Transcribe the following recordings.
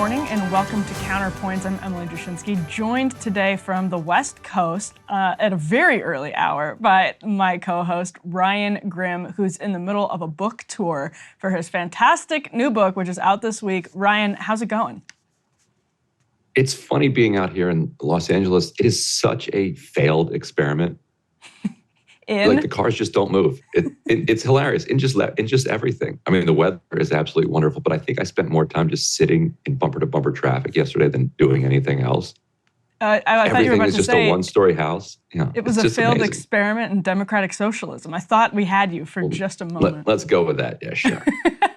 morning and welcome to Counterpoints. I'm Emily Dushinsky, joined today from the West Coast at a very early hour by my co-host Ryan Grimm, who's in the middle of a book tour for his fantastic new book, which is out this week. Ryan, how's it going? It's funny being out here in Los Angeles. It is such a failed experiment. Like the cars just don't move. It's hilarious in just everything. I mean, the weather is absolutely wonderful, but I think I spent more time just sitting in bumper to bumper traffic yesterday than doing anything else. I thought you were about to say, everything is just a one-story house. Yeah, it was a failed experiment in democratic socialism. I thought we had you for just a moment. Let's go with that. Yeah, sure.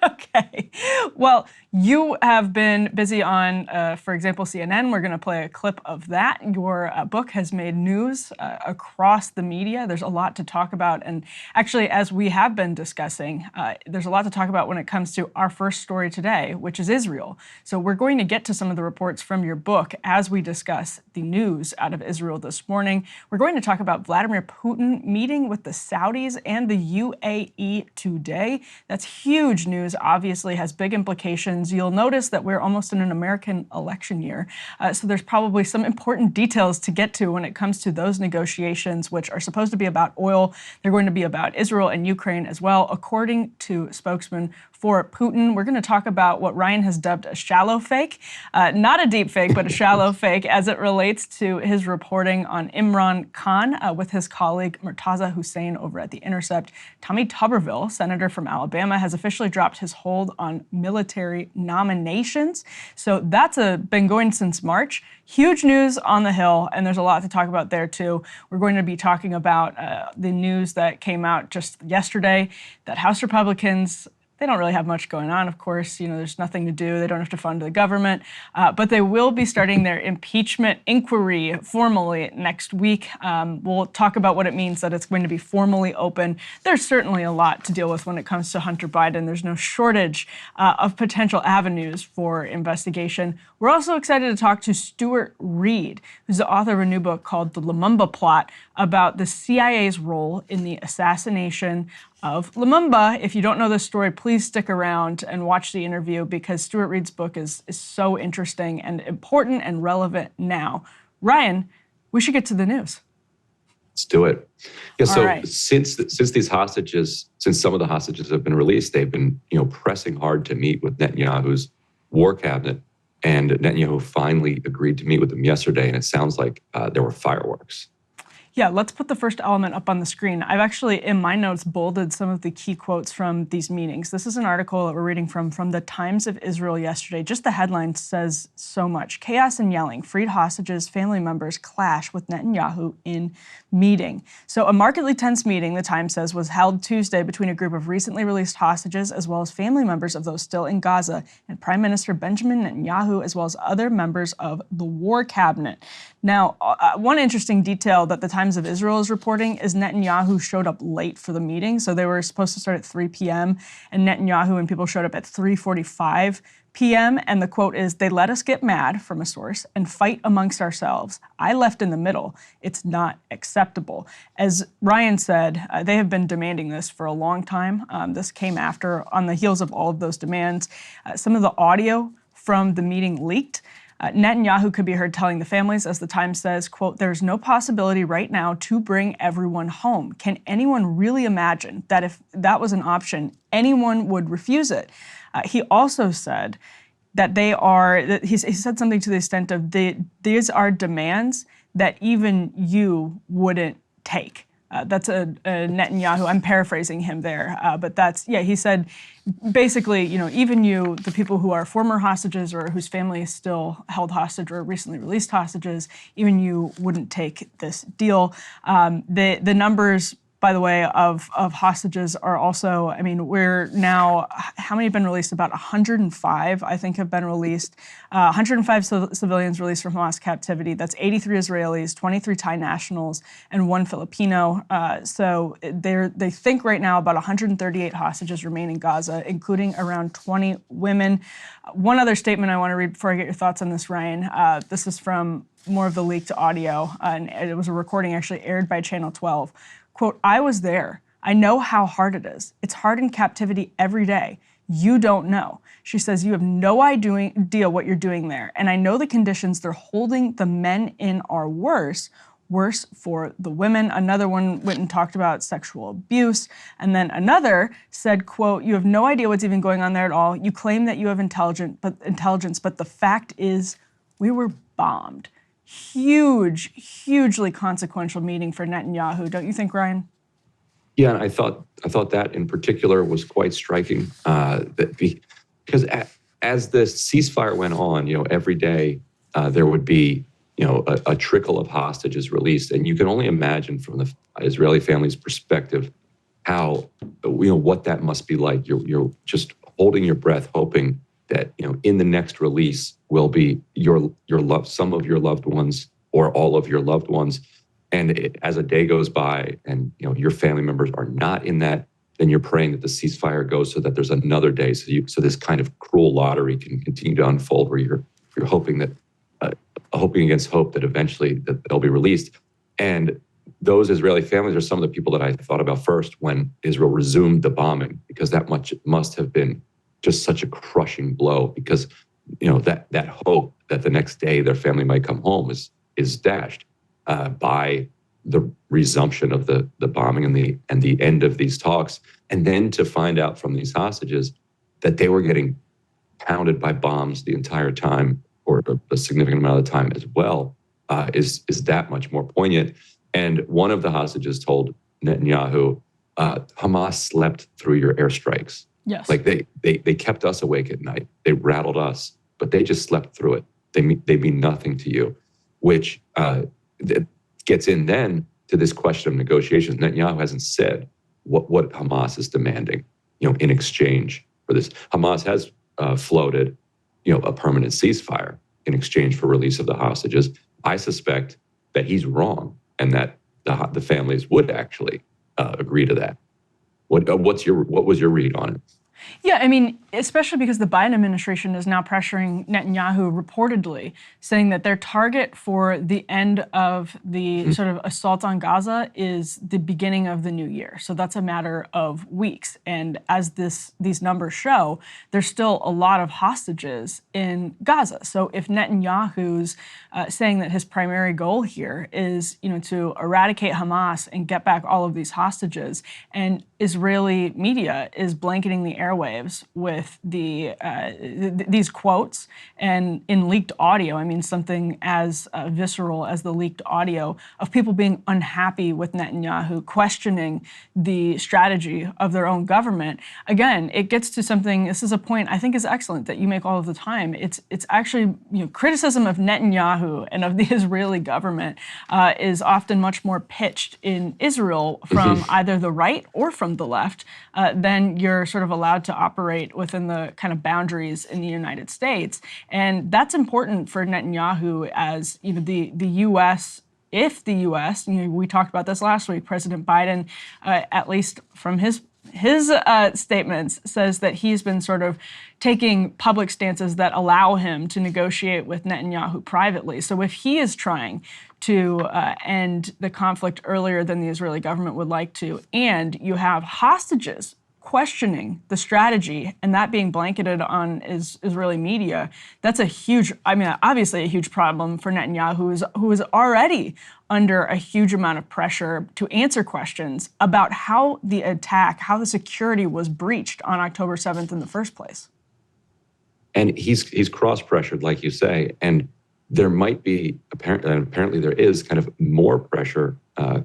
Okay. Well, you have been busy on, for example, CNN. We're going to play a clip of that. Your book has made news across the media. There's a lot to talk about. And actually, as we have been discussing, there's a lot to talk about when it comes to our first story today, which is Israel. So we're going to get to some of the reports from your book as we discuss the news out of Israel this morning. We're going to talk about Vladimir Putin meeting with the Saudis and the UAE today. That's huge news, obviously has big implications. You'll notice that we're almost in an American election year. So there's probably some important details to get to when it comes to those negotiations, which are supposed to be about oil. They're going to be about Israel and Ukraine as well, according to spokesman for Putin. We're going to talk about what Ryan has dubbed a shallow fake, not a deep fake, but a shallow fake as it relates to his reporting on Imran Khan with his colleague Murtaza Hussain over at The Intercept. Tommy Tuberville, senator from Alabama, has officially dropped his hold on military nominations. So that's been going since March. Huge news on the Hill, and there's a lot to talk about there too. We're going to be talking about the news that came out just yesterday that House Republicans, they don't really have much going on, of course. There's nothing to do. They don't have to fund the government. But they will be starting their impeachment inquiry formally next week. We'll talk about what it means that it's going to be formally open. There's certainly a lot to deal with when it comes to Hunter Biden. There's no shortage of potential avenues for investigation. We're also excited to talk to Stuart Reid, who's the author of a new book called The Lumumba Plot, about the CIA's role in the assassination of Lumumba. If you don't know this story, please stick around and watch the interview because Stuart Reid's book is so interesting and important and relevant now. Ryan, we should get to the news. Let's do it. Yeah. So right. Since some of the hostages have been released, they've been pressing hard to meet with Netanyahu's war cabinet, and Netanyahu finally agreed to meet with them yesterday. And it sounds like there were fireworks. Yeah, let's put the first element up on the screen. I've actually, in my notes, bolded some of the key quotes from these meetings. This is an article that we're reading from the Times of Israel yesterday. Just the headline says so much. Chaos and yelling. Freed hostages, family members clash with Netanyahu in meeting. So a markedly tense meeting, the Times says, was held Tuesday between a group of recently released hostages as well as family members of those still in Gaza and Prime Minister Benjamin Netanyahu as well as other members of the war cabinet. Now, one interesting detail that the Times of Israel is reporting is Netanyahu showed up late for the meeting. So they were supposed to start at 3 p.m. and Netanyahu and people showed up at 3:45 p.m. And the quote is, "They let us get mad," from a source, "and fight amongst ourselves. I left in the middle. It's not acceptable." As Ryan said, they have been demanding this for a long time. This came on the heels of all of those demands. Some of the audio from the meeting leaked. Netanyahu could be heard telling the families, as the Times says, quote, "There's no possibility right now to bring everyone home. Can anyone really imagine that if that was an option, anyone would refuse it?" He also said that he said something to the extent of these are demands that even you wouldn't take. That's a Netanyahu. I'm paraphrasing him there, but he said, basically, even you, the people who are former hostages or whose family is still held hostage or recently released hostages, even you wouldn't take this deal. The numbers, by the way, of hostages are also, we're now, how many have been released? About 105, I think, have been released. 105 civilians released from Hamas captivity. That's 83 Israelis, 23 Thai nationals, and 1 Filipino. So they think right now about 138 hostages remain in Gaza, including around 20 women. One other statement I want to read before I get your thoughts on this, Ryan. This is from more of the leaked audio, and it was a recording actually aired by Channel 12. Quote, "I was there. I know how hard it is. It's hard in captivity every day. You don't know. She says, you have no idea what you're doing there. And I know the conditions they're holding the men in are worse for the women. Another one went and talked about sexual abuse. And then another said, quote, you have no idea what's even going on there at all. You claim that you have intelligence, but the fact is we were bombed. Hugely consequential meeting for Netanyahu. Don't you think, Ryan? Yeah, and I thought that in particular was quite striking. Because as the ceasefire went on, every day there would be a trickle of hostages released, and you can only imagine from the Israeli family's perspective how what that must be like. You're just holding your breath, hoping that in the next release will be some of your loved ones or all of your loved ones. And as a day goes by and your family members are not in that, then you're praying that the ceasefire goes so that there's another day. So this kind of cruel lottery can continue to unfold where you're hoping that hoping against hope that eventually that they'll be released. And those Israeli families are some of the people that I thought about first when Israel resumed the bombing, because that must have been just such a crushing blow, because that hope that the next day their family might come home is dashed by the resumption of the bombing and the end of these talks. And then to find out from these hostages that they were getting pounded by bombs the entire time, or a significant amount of the time as well, is that much more poignant. And one of the hostages told Netanyahu, Hamas slept through your airstrikes. Yes. Like they kept us awake at night. They rattled us, but they just slept through it. They mean nothing to you, which gets in then to this question of negotiations. Netanyahu hasn't said what Hamas is demanding, in exchange for this. Hamas has floated, a permanent ceasefire in exchange for release of the hostages. I suspect that he's wrong, and that the families would actually agree to that. What was your read on it? Yeah, I mean, especially because the Biden administration is now pressuring Netanyahu reportedly, saying that their target for the end of the sort of assault on Gaza is the beginning of the new year. So that's a matter of weeks. And as these numbers show, there's still a lot of hostages in Gaza. So if Netanyahu's saying that his primary goal here is, to eradicate Hamas and get back all of these hostages, and Israeli media is blanketing the airwaves with these quotes and in leaked audio. I mean, something as visceral as the leaked audio of people being unhappy with Netanyahu, questioning the strategy of their own government. Again, it gets to something. This is a point I think is excellent that you make all of the time. It's actually criticism of Netanyahu and of the Israeli government is often much more pitched in Israel from either the right or from the left than you're sort of allowed to operate within the kind of boundaries in the United States. And that's important for Netanyahu as the U.S. If the U.S., we talked about this last week, President Biden, at least from his statements, says that he's been sort of taking public stances that allow him to negotiate with Netanyahu privately. So if he is trying to end the conflict earlier than the Israeli government would like to, and you have hostages questioning the strategy and that being blanketed on Israeli media, that's obviously a huge problem for Netanyahu, who is already under a huge amount of pressure to answer questions about how the security was breached on October 7th in the first place. And he's cross-pressured, like you say, and there might be, apparently there is kind of more pressure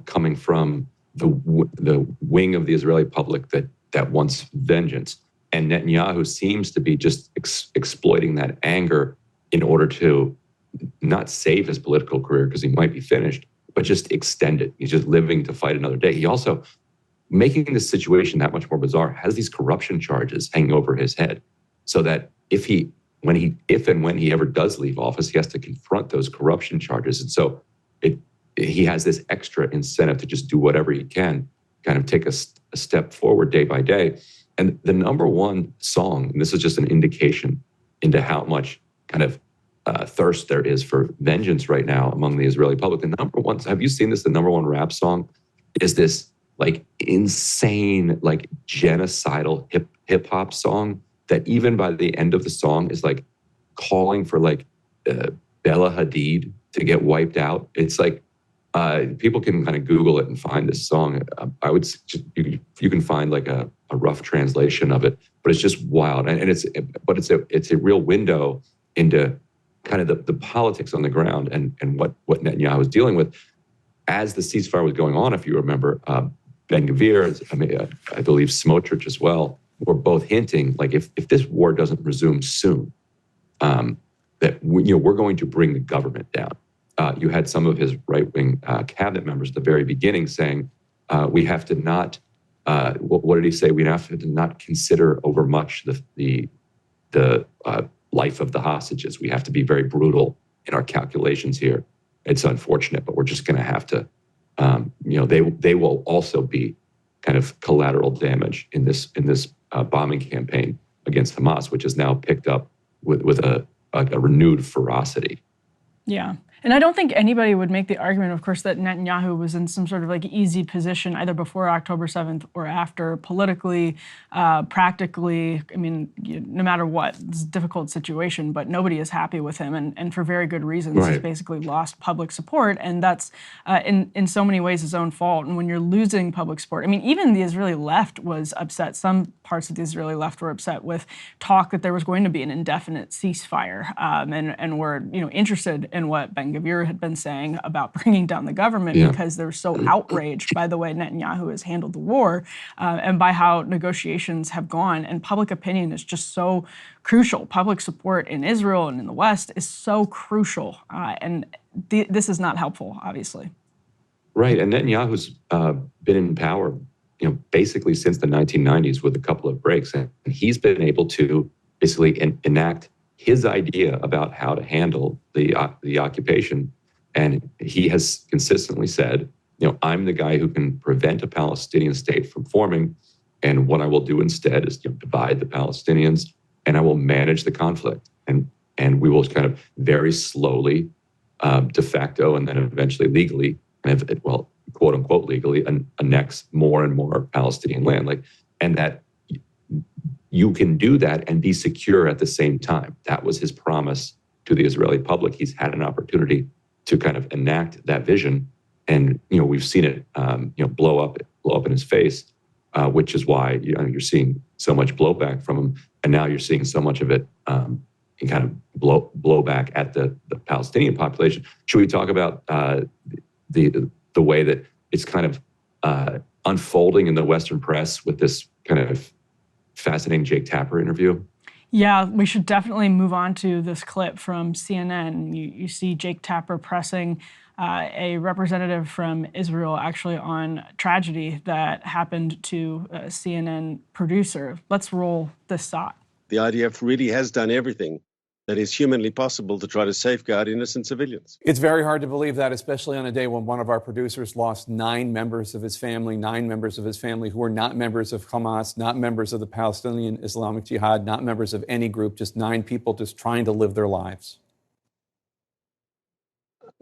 coming from the wing of the Israeli public that wants vengeance. And Netanyahu seems to be just exploiting that anger in order to not save his political career, because he might be finished, but just extend it. He's just living to fight another day. He also, making this situation that much more bizarre, has these corruption charges hanging over his head, so that if and when he ever does leave office, he has to confront those corruption charges. And so he has this extra incentive to just do whatever he can, kind of take a step forward day by day. And the number one song, and this is just an indication into how much kind of thirst there is for vengeance right now among the Israeli public. The number one, have you seen this? The number one rap song is this like insane, like genocidal hip hop song that even by the end of the song is like calling for like Bella Hadid to get wiped out. It's like people can kind of Google it and find this song. I would suggest you can find like a rough translation of it, but it's just wild. And it's a real window into kind of the politics on the ground and what Netanyahu was dealing with as the ceasefire was going on. If you remember, Ben Gvir, I believe Smotrich as well, were both hinting like if this war doesn't resume soon, that we're going to bring the government down. You had some of his right-wing cabinet members at the very beginning saying, we have to not, what did he say? We have to not consider overmuch the life of the hostages. We have to be very brutal in our calculations here. It's unfortunate, but we're just going to have to, they will also be kind of collateral damage in this bombing campaign against Hamas, which is now picked up with a renewed ferocity. Yeah. And I don't think anybody would make the argument, of course, that Netanyahu was in some sort of like easy position either before October 7th or after, politically, practically. I mean, no matter what, it's a difficult situation, but nobody is happy with him, and for very good reasons. Right. He's basically lost public support, and that's in so many ways his own fault. And when you're losing public support, I mean, even the Israeli left was upset. Some parts of the Israeli left were upset with talk that there was going to be an indefinite ceasefire, and were interested in what Ben Gvir had been saying about bringing down the government, because they're so outraged by the way Netanyahu has handled the war and by how negotiations have gone. And public opinion is just so crucial. Public support in Israel and in the West is so crucial. And this is not helpful, obviously. Right. And Netanyahu's been in power, basically since the 1990s with a couple of breaks. And he's been able to basically enact his idea about how to handle the occupation. And he has consistently said, I'm the guy who can prevent a Palestinian state from forming. And what I will do instead is divide the Palestinians, and I will manage the conflict. And we will kind of very slowly, de facto, and then eventually legally, quote unquote legally, annex more and more Palestinian land. And that you can do that and be secure at the same time. That was his promise to the Israeli public. He's had an opportunity to kind of enact that vision, and we've seen it blow up in his face, which is why you're seeing so much blowback from him, and now you're seeing so much of it in kind of blowback at the Palestinian population. Should we talk about the way that it's kind of unfolding in the Western press with this kind of fascinating Jake Tapper interview? Yeah, we should definitely move on to this clip from CNN. You see Jake Tapper pressing a representative from Israel actually on tragedy that happened to a CNN producer. Let's roll this shot. The IDF really has done everything that is humanly possible to try to safeguard innocent civilians. It's very hard to believe that, especially on a day when one of our producers lost 9 members of his family who were not members of Hamas, not members of the Palestinian Islamic Jihad, not members of any group, just 9 people just trying to live their lives.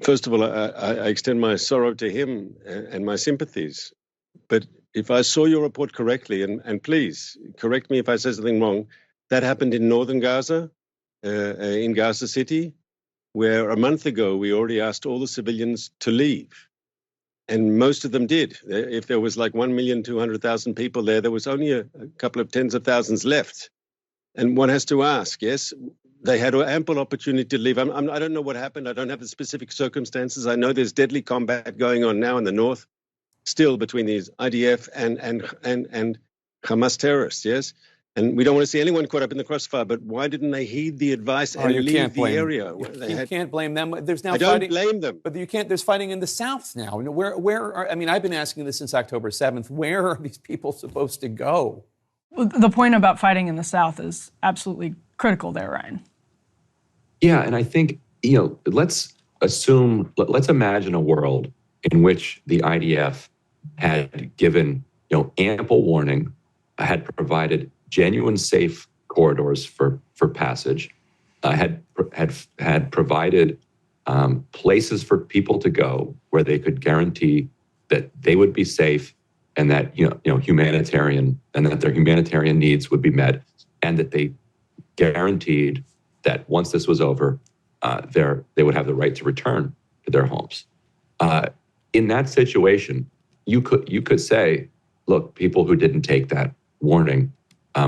First of all, I extend my sorrow to him and my sympathies. But if I saw your report correctly, and please correct me if I say something wrong, that happened in northern Gaza, in Gaza City, where a month ago we already asked all the civilians to leave. And most of them did. If there was like 1,200,000 people there was only a couple of tens of thousands left. And one has to ask, yes, they had ample opportunity to leave. I don't know what happened. I don't have the specific circumstances. I know there's deadly combat going on now in the north, still between these IDF and Hamas terrorists, yes? And we don't want to see anyone caught up in the crossfire, but why didn't they heed the advice and leave the area? You can't blame them. There's now I don't blame them. But you can't. There's fighting in the south now. I've been asking this since October 7th. Where are these people supposed to go? The point about fighting in the south is absolutely critical there, Ryan. Yeah, and I think, let's imagine a world in which the IDF had given, ample warning, had provided genuine safe corridors for passage, had provided places for people to go where they could guarantee that they would be safe and that humanitarian and that their humanitarian needs would be met, and that they guaranteed that once this was over, they would have the right to return to their homes. In that situation, you could say, look, people who didn't take that warning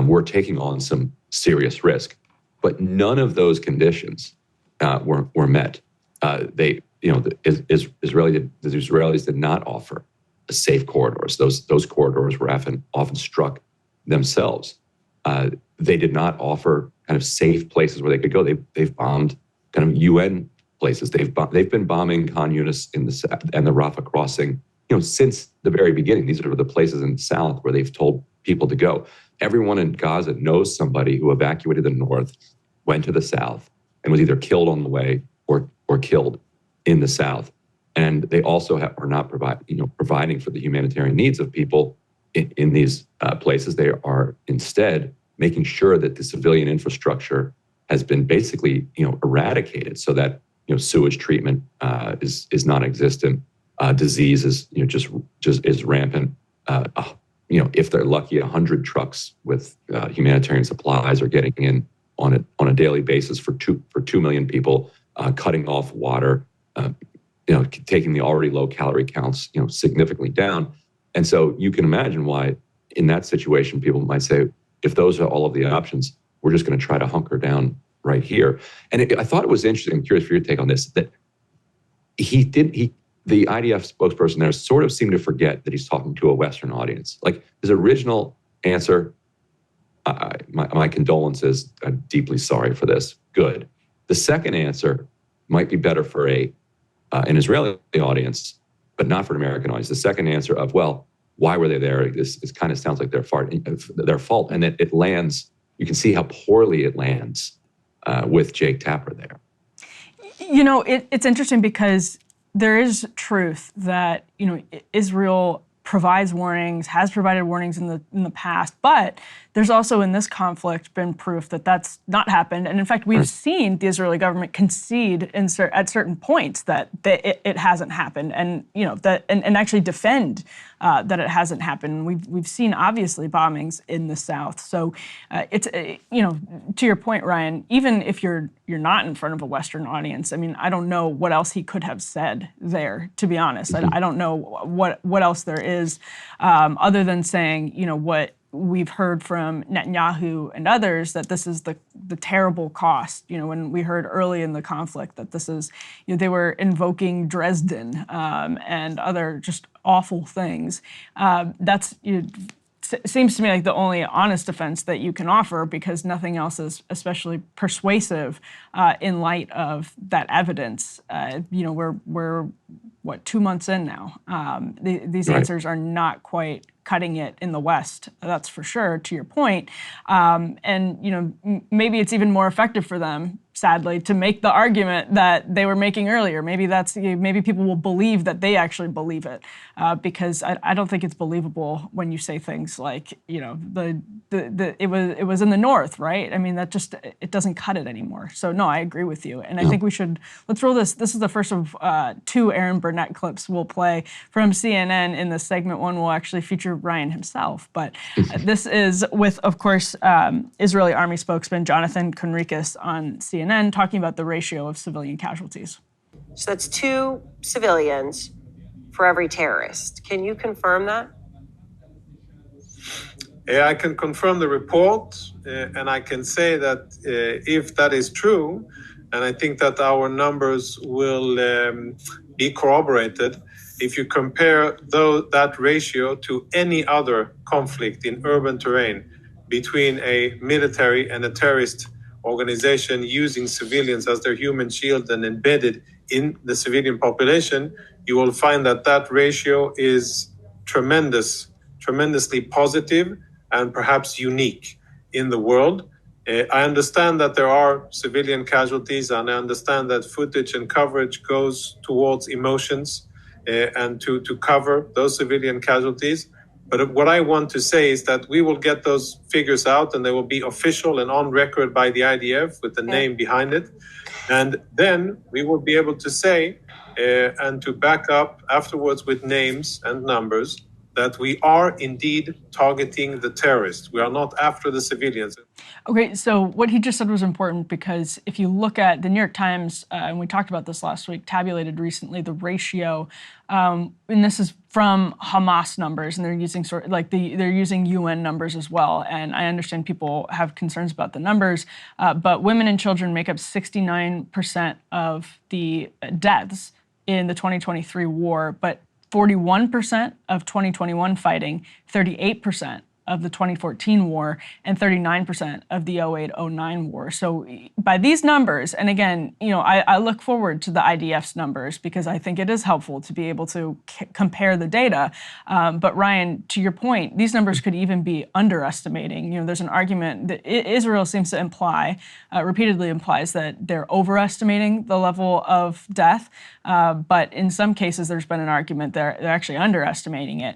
were taking on some serious risk, but none of those conditions were met. The Israelis did not offer safe corridors. Those corridors were often struck themselves. They did not offer kind of safe places where they could go. They've bombed kind of UN places. They've been bombing Khan Yunis and the Rafah crossing, since the very beginning. These are the places in the south where they've told people to go. Everyone in Gaza knows somebody who evacuated the north, went to the south, and was either killed on the way or killed in the south. And they also are not providing for the humanitarian needs of people in these places. They are instead making sure that the civilian infrastructure has been basically eradicated, so that sewage treatment is non-existent. Disease is just is rampant. If they're lucky, 100 trucks with humanitarian supplies are getting in on a daily basis for 2 million people, cutting off water, taking the already low calorie counts significantly down. And so you can imagine why in that situation people might say, if those are all of the options, we're just going to try to hunker down right here. And I thought it was interesting, I'm curious for your take on this, that the IDF spokesperson there sort of seemed to forget that he's talking to a Western audience. Like his original answer, my condolences, I'm deeply sorry for this, good. The second answer might be better for an Israeli audience, but not for an American audience. The second answer of, well, why were they there? This kind of sounds like their fault. And it lands, you can see how poorly it lands with Jake Tapper there. It's interesting because there is truth that, Israel provides warnings, has provided warnings in the past, but there's also in this conflict been proof that that's not happened. And in fact, we've seen the Israeli government concede at certain points that it hasn't happened, and and actually defend that it hasn't happened. We've seen obviously bombings in the south. So it's to your point, Ryan, even if you're not in front of a Western audience, I mean, I don't know what else he could have said there, to be honest. I don't know what else there is other than saying, what we've heard from Netanyahu and others, that this is the terrible cost. When we heard early in the conflict that this is, they were invoking Dresden and other just awful things. That's seems to me like the only honest defense that you can offer, because nothing else is especially persuasive in light of that evidence. We're 2 months in now. These answers are not quite cutting it in the West, that's for sure, to your point. And maybe it's even more effective for them, sadly, to make the argument that they were making earlier. Maybe people will believe that they actually believe it, because I don't think it's believable when you say things like, it was in the North, right? I mean, that it doesn't cut it anymore. So no, I agree with you, and I think let's roll this. This is the first of 2 Aaron Burnett clips we'll play from CNN. In this segment, one will actually feature Ryan himself, but this is with, of course, Israeli Army spokesman Jonathan Conricus on CNN talking about the ratio of civilian casualties. So that's 2 civilians for every terrorist. Can you confirm that? I can confirm the report, and I can say that if that is true, and I think that our numbers will be corroborated, if you compare that ratio to any other conflict in urban terrain between a military and a terrorist organization using civilians as their human shield and embedded in the civilian population, you will find that ratio is tremendously positive and perhaps unique in the world. I understand that there are civilian casualties, and I understand that footage and coverage goes towards emotions and to cover those civilian casualties. But what I want to say is that we will get those figures out, and they will be official and on record by the IDF with the name behind it. And then we will be able to say and to back up afterwards with names and numbers that we are indeed targeting the terrorists. We are not after the civilians. Okay, so what he just said was important because if you look at the New York Times, and we talked about this last week, tabulated recently the ratio, and this is from Hamas numbers, and they're using they're using UN numbers as well. And I understand people have concerns about the numbers, but women and children make up 69% of the deaths in the 2023 war, but 41% of 2021 fighting, 38% of the 2014 war, and 39% of the 08-09 war. So by these numbers, and again, I look forward to the IDF's numbers because I think it is helpful to be able to compare the data. But Ryan, to your point, these numbers could even be underestimating. There's an argument that Israel seems to imply, repeatedly implies that they're overestimating the level of death. But in some cases, there's been an argument they're actually underestimating it.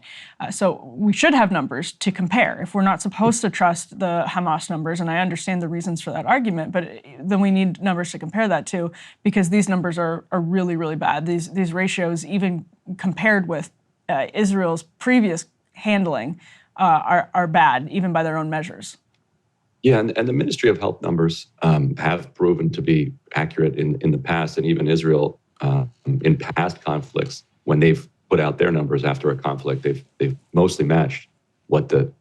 So we should have numbers to compare. If we're not supposed to trust the Hamas numbers, and I understand the reasons for that argument, but then we need numbers to compare that to, because these numbers are really, really bad. These ratios, even compared with Israel's previous handling, are bad, even by their own measures. Yeah, and the Ministry of Health numbers have proven to be accurate in the past, and even Israel in past conflicts, when they've put out their numbers after a conflict, they've mostly matched what the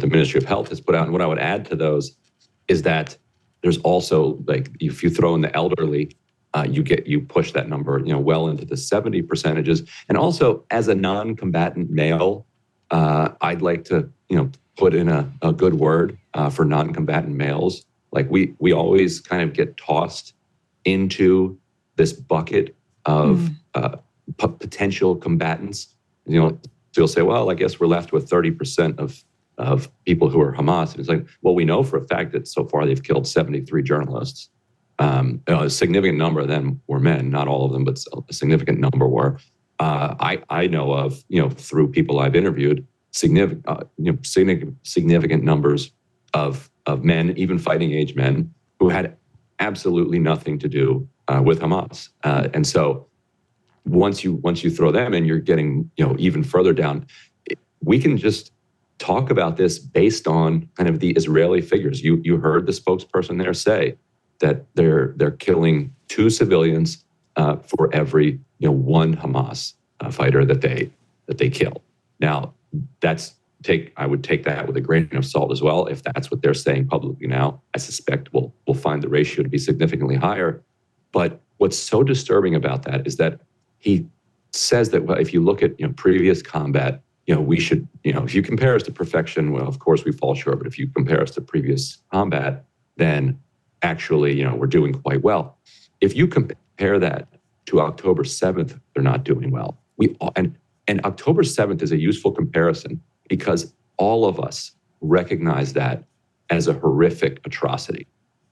Ministry of Health has put out. And what I would add to those is that there's also, like, if you throw in the elderly, you push that number well into the 70%. And also, as a non-combatant male, I'd like to put in a good word for non-combatant males. Like we always kind of get tossed into this bucket of potential combatants. So you'll say, well, I guess we're left with 30% of people who are Hamas. And it's like, well, we know for a fact that so far they've killed 73 journalists. A significant number of them were men, not all of them, but a significant number were. I know of, through people I've interviewed, significant numbers of men, even fighting age men, who had absolutely nothing to do with Hamas. And so once you throw them in, you're getting even further down. We can just talk about this based on kind of the Israeli figures. You heard the spokesperson there say that they're killing 2 civilians for every one Hamas fighter that they kill. Now I would take that with a grain of salt as well. If that's what they're saying publicly now, I suspect we'll find the ratio to be significantly higher. But what's so disturbing about that is that he says that, well, if you look at previous combat, we should, if you compare us to perfection, well, of course we fall short. But if you compare us to previous combat, then actually, we're doing quite well. If you compare that to October 7th, they're not doing well. And October 7th is a useful comparison because all of us recognize that as a horrific atrocity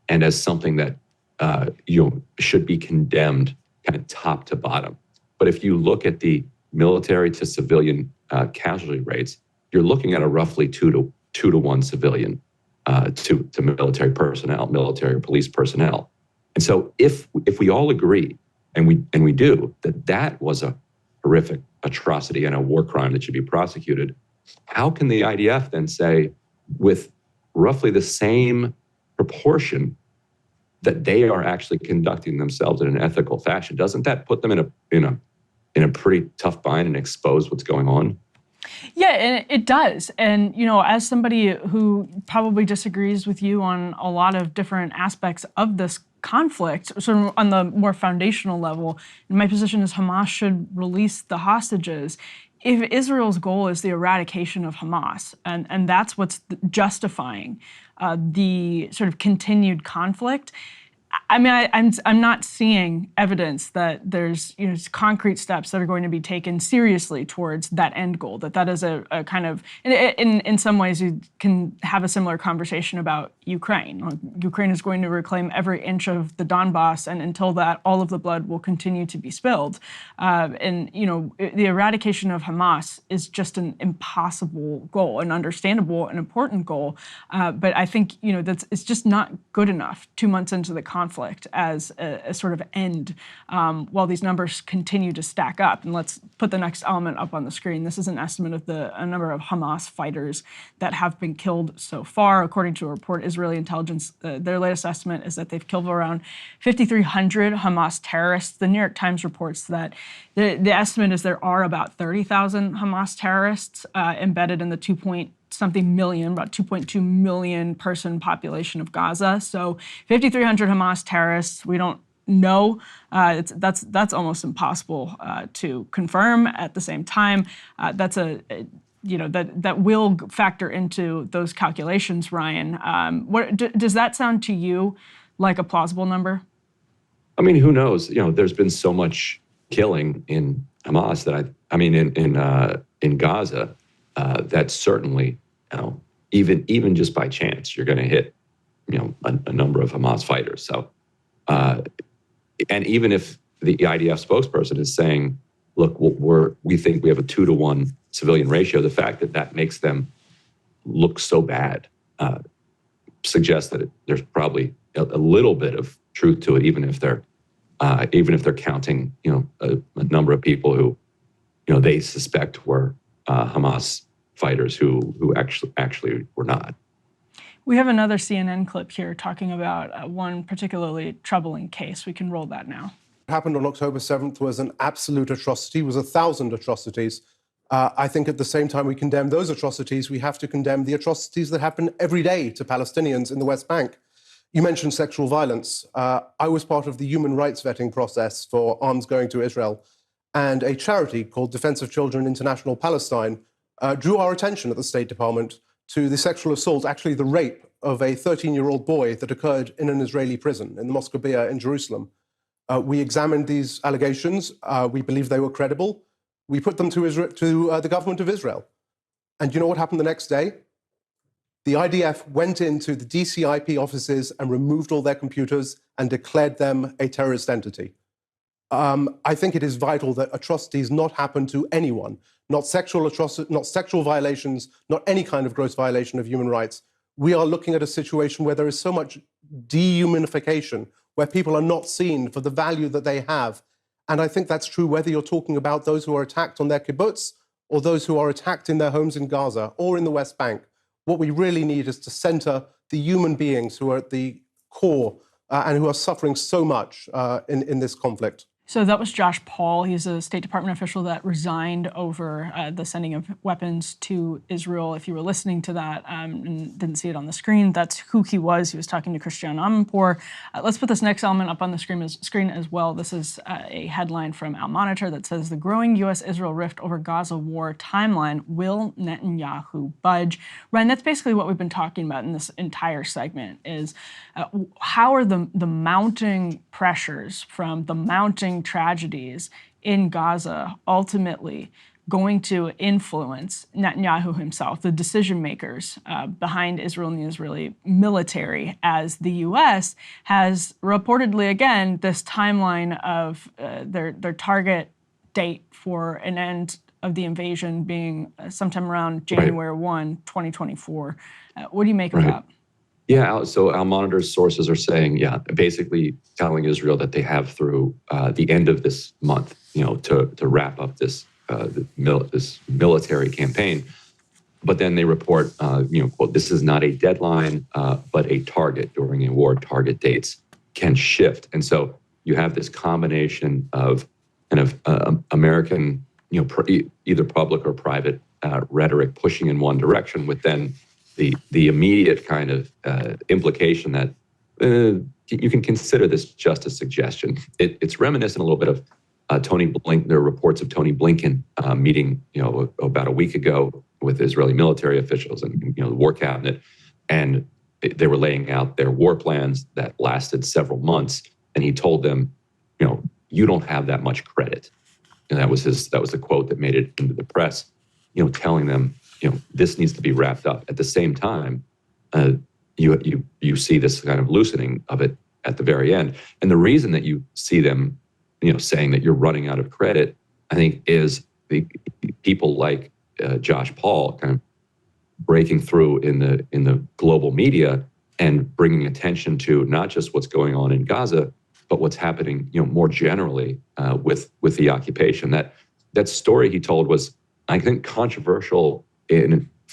and as something that should be condemned kind of top to bottom. But if you look at the military to civilian casualty rates, you're looking at a roughly 2 to 1 civilian to military personnel, military or police personnel. And so if we all agree, and we do, that was a horrific atrocity and a war crime that should be prosecuted, how can the IDF then say, with roughly the same proportion, that they are actually conducting themselves in an ethical fashion? Doesn't that put them in a pretty tough bind and expose what's going on? Yeah, and it does. And, as somebody who probably disagrees with you on a lot of different aspects of this conflict, sort of on the more foundational level, my position is Hamas should release the hostages. If Israel's goal is the eradication of Hamas, and that's what's justifying the sort of continued conflict, I mean, I'm not seeing evidence that there's concrete steps that are going to be taken seriously towards that end goal. That is a kind of, in some ways, you can have a similar conversation about Ukraine. Ukraine is going to reclaim every inch of the Donbass, and until that, all of the blood will continue to be spilled. The eradication of Hamas is just an impossible goal, an understandable and important goal. But I think it's just not good enough 2 months into the conflict conflict as a sort of end while these numbers continue to stack up. And let's put the next element up on the screen. This is an estimate of a number of Hamas fighters that have been killed so far. According to a report, Israeli intelligence, their latest estimate is that they've killed around 5,300 Hamas terrorists. The New York Times reports that the estimate is there are about 30,000 Hamas terrorists embedded in the about 2.2 million person population of Gaza. So 5,300 Hamas terrorists, we don't know. That's almost impossible to confirm. At the same time, that's that will factor into those calculations, Ryan. Does that sound to you like a plausible number? I mean, who knows? There's been so much killing in Hamas that in Gaza that certainly, even just by chance, you're going to hit, a number of Hamas fighters. So, and even if the IDF spokesperson is saying, look, we think we have a 2-to-1 civilian ratio, the fact that makes them look so bad suggests that there's probably a little bit of truth to it, even if they're counting, a number of people who, they suspect were Hamas fighters who actually were not. We have another CNN clip here talking about one particularly troubling case. We can roll that now. What happened on October 7th was an absolute atrocity, was 1,000 atrocities. I think at the same time we condemn those atrocities, we have to condemn the atrocities that happen every day to Palestinians in the West Bank. You mentioned sexual violence. I was part of the human rights vetting process for arms going to Israel, and a charity called Defense of Children International Palestine drew our attention at the State Department to the sexual assault, actually the rape of a 13-year-old boy that occurred in an Israeli prison in the Moscovia in Jerusalem. We examined these allegations. We believe they were credible. We put them to the government of Israel. And you know what happened the next day? The IDF went into the DCIP offices and removed all their computers and declared them a terrorist entity. I think it is vital that atrocities not happen to anyone, not sexual violations, not any kind of gross violation of human rights. We are looking at a situation where there is so much dehumanification, where people are not seen for the value that they have. And I think that's true whether you're talking about those who are attacked on their kibbutz or those who are attacked in their homes in Gaza or in the West Bank. What we really need is to center the human beings who are at the core and who are suffering so much in this conflict. So that was Josh Paul. He's a State Department official that resigned over the sending of weapons to Israel. If you were listening to that and didn't see it on the screen, that's who he was. He was talking to Christian Amanpour. Let's put this next element up on the screen as well. This is a headline from Al Monitor that says, the growing U.S.-Israel rift over Gaza war timeline, will Netanyahu budge? Ryan, that's basically what we've been talking about in this entire segment, is how are the mounting pressures from the mounting tragedies in Gaza ultimately going to influence Netanyahu himself, the decision makers behind Israel and the Israeli military, as the U.S. has reportedly, again, this timeline of their target date for an end of the invasion being sometime around January 1, 2024. What do you make of that? Yeah, so Al Monitor's sources are saying, basically telling Israel that they have through the end of this month, to wrap up this this military campaign. But then they report, quote, this is not a deadline, but a target. During a war, target dates can shift. And so you have this combination of kind of American, either public or private rhetoric pushing in one direction, with then the immediate kind of implication that you can consider this just a suggestion. It's reminiscent a little bit of there are reports of Tony Blinken meeting, about a week ago with Israeli military officials and, the war cabinet. And they were laying out their war plans that lasted several months. And he told them, you don't have that much credit. And that was the quote that made it into the press, telling them, this needs to be wrapped up. At the same time, you see this kind of loosening of it at the very end. And the reason that you see them, saying that you're running out of credit, I think, is the people like Josh Paul kind of breaking through in the global media and bringing attention to not just what's going on in Gaza, but what's happening, more generally with the occupation. That story he told was, I think, controversial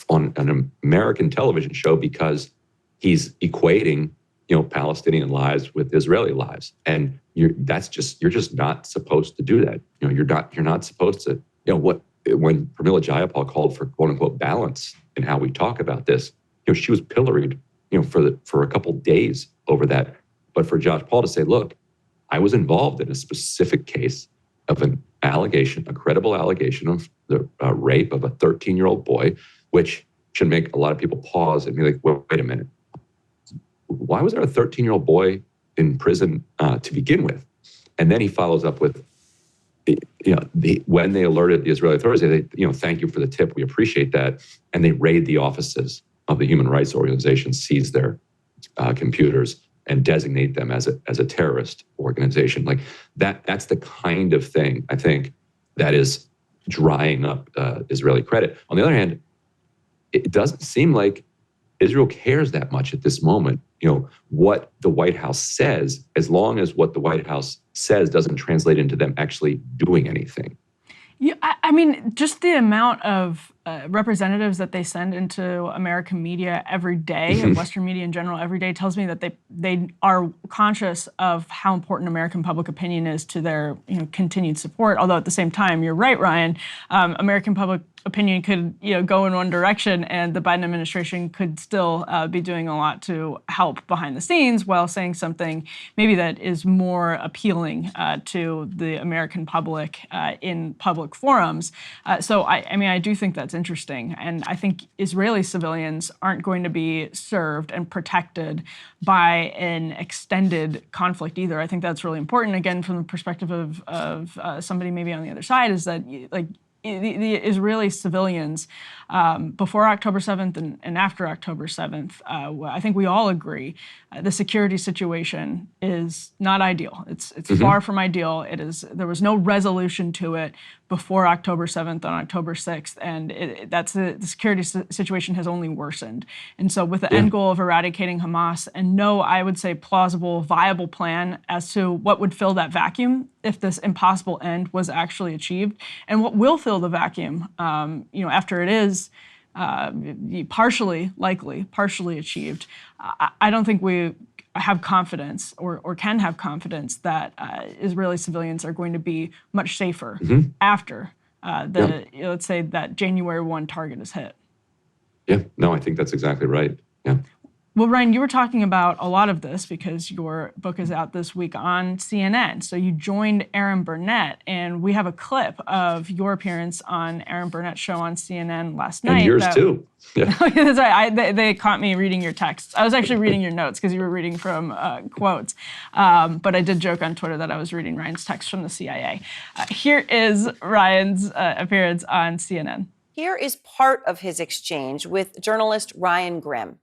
on an American television show because he's equating, Palestinian lives with Israeli lives, and you're just not supposed to do that. You're not supposed to. When Pramila Jayapal called for quote unquote balance in how we talk about this, she was pilloried, for a couple days over that. But for Josh Paul to say, look, I was involved in a specific case of an allegation, a credible allegation of the rape of a 13-year-old boy, which should make a lot of people pause and be like, well, wait a minute. Why was there a 13-year-old boy in prison to begin with? And then he follows up with, when they alerted the Israeli authorities, they, thank you for the tip. We appreciate that. And they raid the offices of the human rights organization, seize their computers, and designate them as a terrorist organization. Like that's the kind of thing, I think, that is drying up Israeli credit. On the other hand, it doesn't seem like Israel cares that much at this moment, what the White House says, as long as what the White House says doesn't translate into them actually doing anything. Yeah, I mean, just the amount of representatives that they send into American media every day, and Western media in general every day, tells me that they are conscious of how important American public opinion is to their continued support. Although at the same time, you're right, Ryan, American public opinion could go in one direction, and the Biden administration could still be doing a lot to help behind the scenes while saying something maybe that is more appealing to the American public in public forums. So I do think that's interesting, and I think Israeli civilians aren't going to be served and protected by an extended conflict either. I think that's really important. Again, from the perspective of somebody maybe on the other side, is that the Israeli civilians before October 7th and after October 7th, I think we all agree the security situation is not ideal. It's far from ideal. There was no resolution to it before October 7th on October 6th, and the security situation has only worsened. And so with the end goal of eradicating Hamas and no, I would say, plausible, viable plan as to what would fill that vacuum if this impossible end was actually achieved, and what will fill the vacuum, after it is partially achieved, I don't think we have confidence or can have confidence that Israeli civilians are going to be much safer after let's say that January 1 target is hit. Yeah, no, I think that's exactly right. Yeah. Well, Ryan, you were talking about a lot of this because your book is out this week on CNN. So you joined Aaron Burnett, and we have a clip of your appearance on Aaron Burnett's show on CNN last night. And yours too. Yeah. That's right. They caught me reading your texts. I was actually reading your notes because you were reading from quotes. But I did joke on Twitter that I was reading Ryan's text from the CIA. Here is Ryan's appearance on CNN. Here is part of his exchange with journalist Ryan Grimm.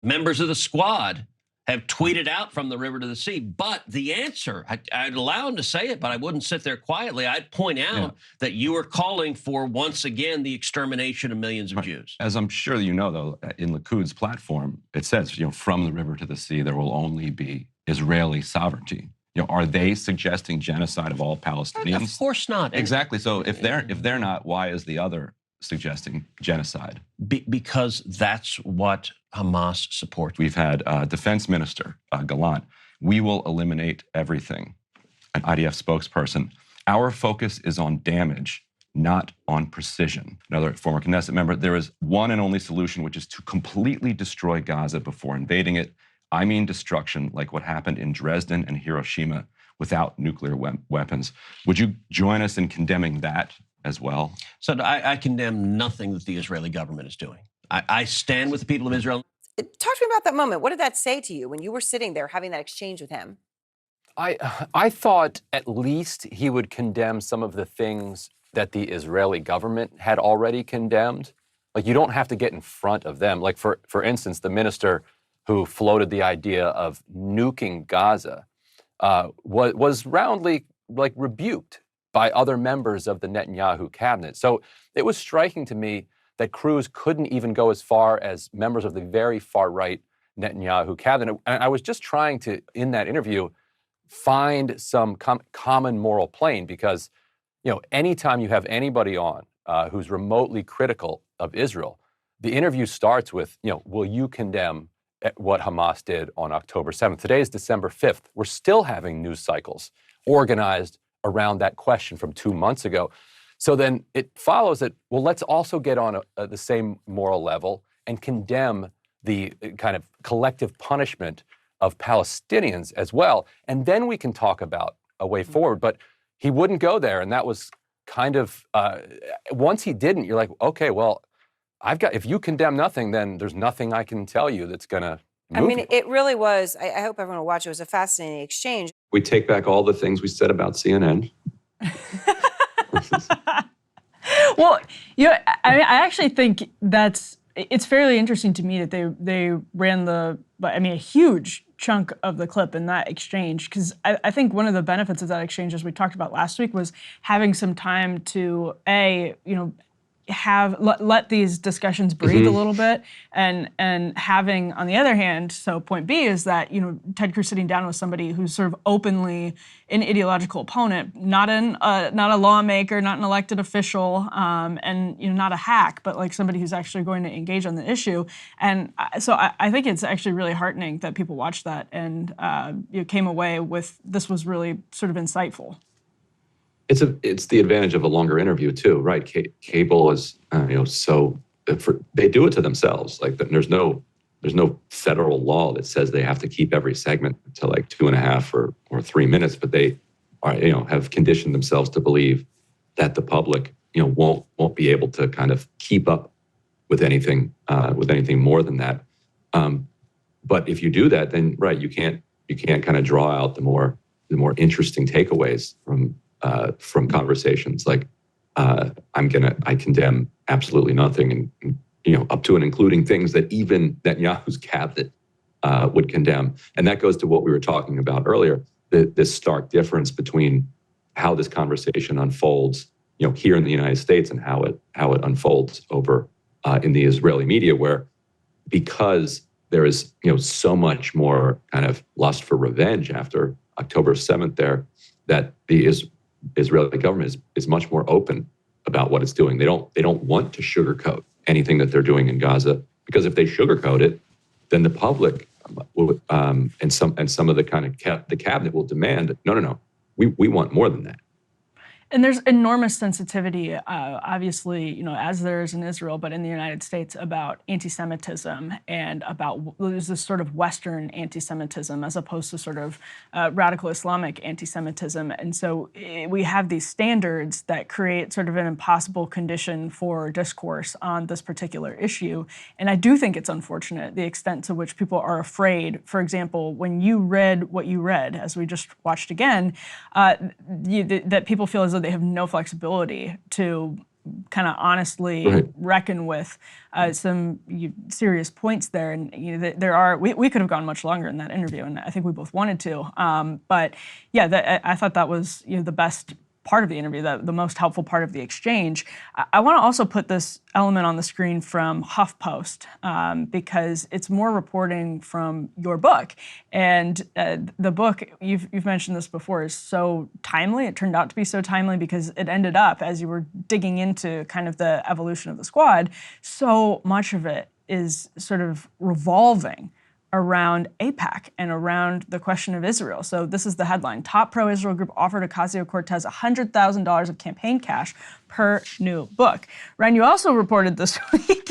Members of the squad have tweeted out from the river to the sea. But the answer, I'd allow him to say it, but I wouldn't sit there quietly. I'd point out that you are calling for, once again, the extermination of millions of Jews. As I'm sure you know, though, in Likud's platform, it says, from the river to the sea, there will only be Israeli sovereignty. Are they suggesting genocide of all Palestinians? Of course not. Exactly. So if they're not, why is the other suggesting genocide? Because that's what Hamas supports. We've had Defense Minister Gallant. We will eliminate everything. An IDF spokesperson. Our focus is on damage, not on precision. Another former Knesset member. There is one and only solution, which is to completely destroy Gaza before invading it. I mean destruction, like what happened in Dresden and Hiroshima, without nuclear weapons. Would you join us in condemning that as well? So I condemn nothing that the Israeli government is doing. I stand with the people of Israel. Talk to me about that moment. What did that say to you when you were sitting there having that exchange with him? I thought at least he would condemn some of the things that the Israeli government had already condemned. Like, you don't have to get in front of them. Like, for instance, the minister who floated the idea of nuking Gaza was roundly rebuked by other members of the Netanyahu cabinet. So it was striking to me that Cruz couldn't even go as far as members of the very far-right Netanyahu cabinet. And I was just trying to, in that interview, find some common moral plane, because, anytime you have anybody on who's remotely critical of Israel, the interview starts with, will you condemn what Hamas did on October 7th? Today is December 5th. We're still having news cycles organized around that question from 2 months ago. So then it follows that, well, let's also get on the same moral level and condemn the kind of collective punishment of Palestinians as well. And then we can talk about a way forward. But he wouldn't go there. And that was kind of, once he didn't, you're like, okay, well, if you condemn nothing, then there's nothing I can tell you that's going to move you. It really was, I hope everyone will watch it was a fascinating exchange. We take back all the things we said about CNN. Well, I actually think it's fairly interesting to me that they ran a huge chunk of the clip in that exchange, because I think one of the benefits of that exchange, as we talked about last week, was having some time to let these discussions breathe a little bit, and having, on the other hand, so point B is that Ted Cruz sitting down with somebody who's sort of openly an ideological opponent, not a lawmaker, not an elected official, and not a hack, but like somebody who's actually going to engage on the issue. And so I think it's actually really heartening that people watched that and came away with this was really sort of insightful. It's the advantage of a longer interview too, right? Cable is they do it to themselves. Like there's no federal law that says they have to keep every segment to like 2.5 or 3 minutes, but they are have conditioned themselves to believe that the public won't be able to kind of keep up with anything more than that. But if you do that, then right, you can't kind of draw out the more interesting takeaways from conversations like I condemn absolutely nothing, and up to and including things that even Netanyahu's cabinet would condemn. And that goes to what we were talking about earlier, this stark difference between how this conversation unfolds here in the United States and how it unfolds over in the Israeli media, where because there is so much more kind of lust for revenge after October 7th there, that the Israeli government is much more open about what it's doing. They don't want to sugarcoat anything that they're doing in Gaza, because if they sugarcoat it, then the public will, and some of the kind of the cabinet will demand, no, we want more than that. And there's enormous sensitivity, obviously, as there is in Israel, but in the United States, about anti-Semitism and about there's this sort of Western anti-Semitism as opposed to sort of radical Islamic anti-Semitism. And so we have these standards that create sort of an impossible condition for discourse on this particular issue. And I do think it's unfortunate the extent to which people are afraid. For example, when you read what you read, as we just watched again, that people feel as though they have no flexibility to kind of honestly reckon with some serious points there. And there are, we could have gone much longer in that interview, and I think we both wanted to. But yeah, I thought that was the best part of the interview, the most helpful part of the exchange. I want to also put this element on the screen from HuffPost because it's more reporting from your book. And the book, you've mentioned this before, is so timely. It turned out to be so timely because it ended up, as you were digging into kind of the evolution of the squad, so much of it is sort of revolving around AIPAC and around the question of Israel. So this is the headline. Top pro-Israel group offered Ocasio-Cortez $100,000 of campaign cash per new book. Ryan, you also reported this week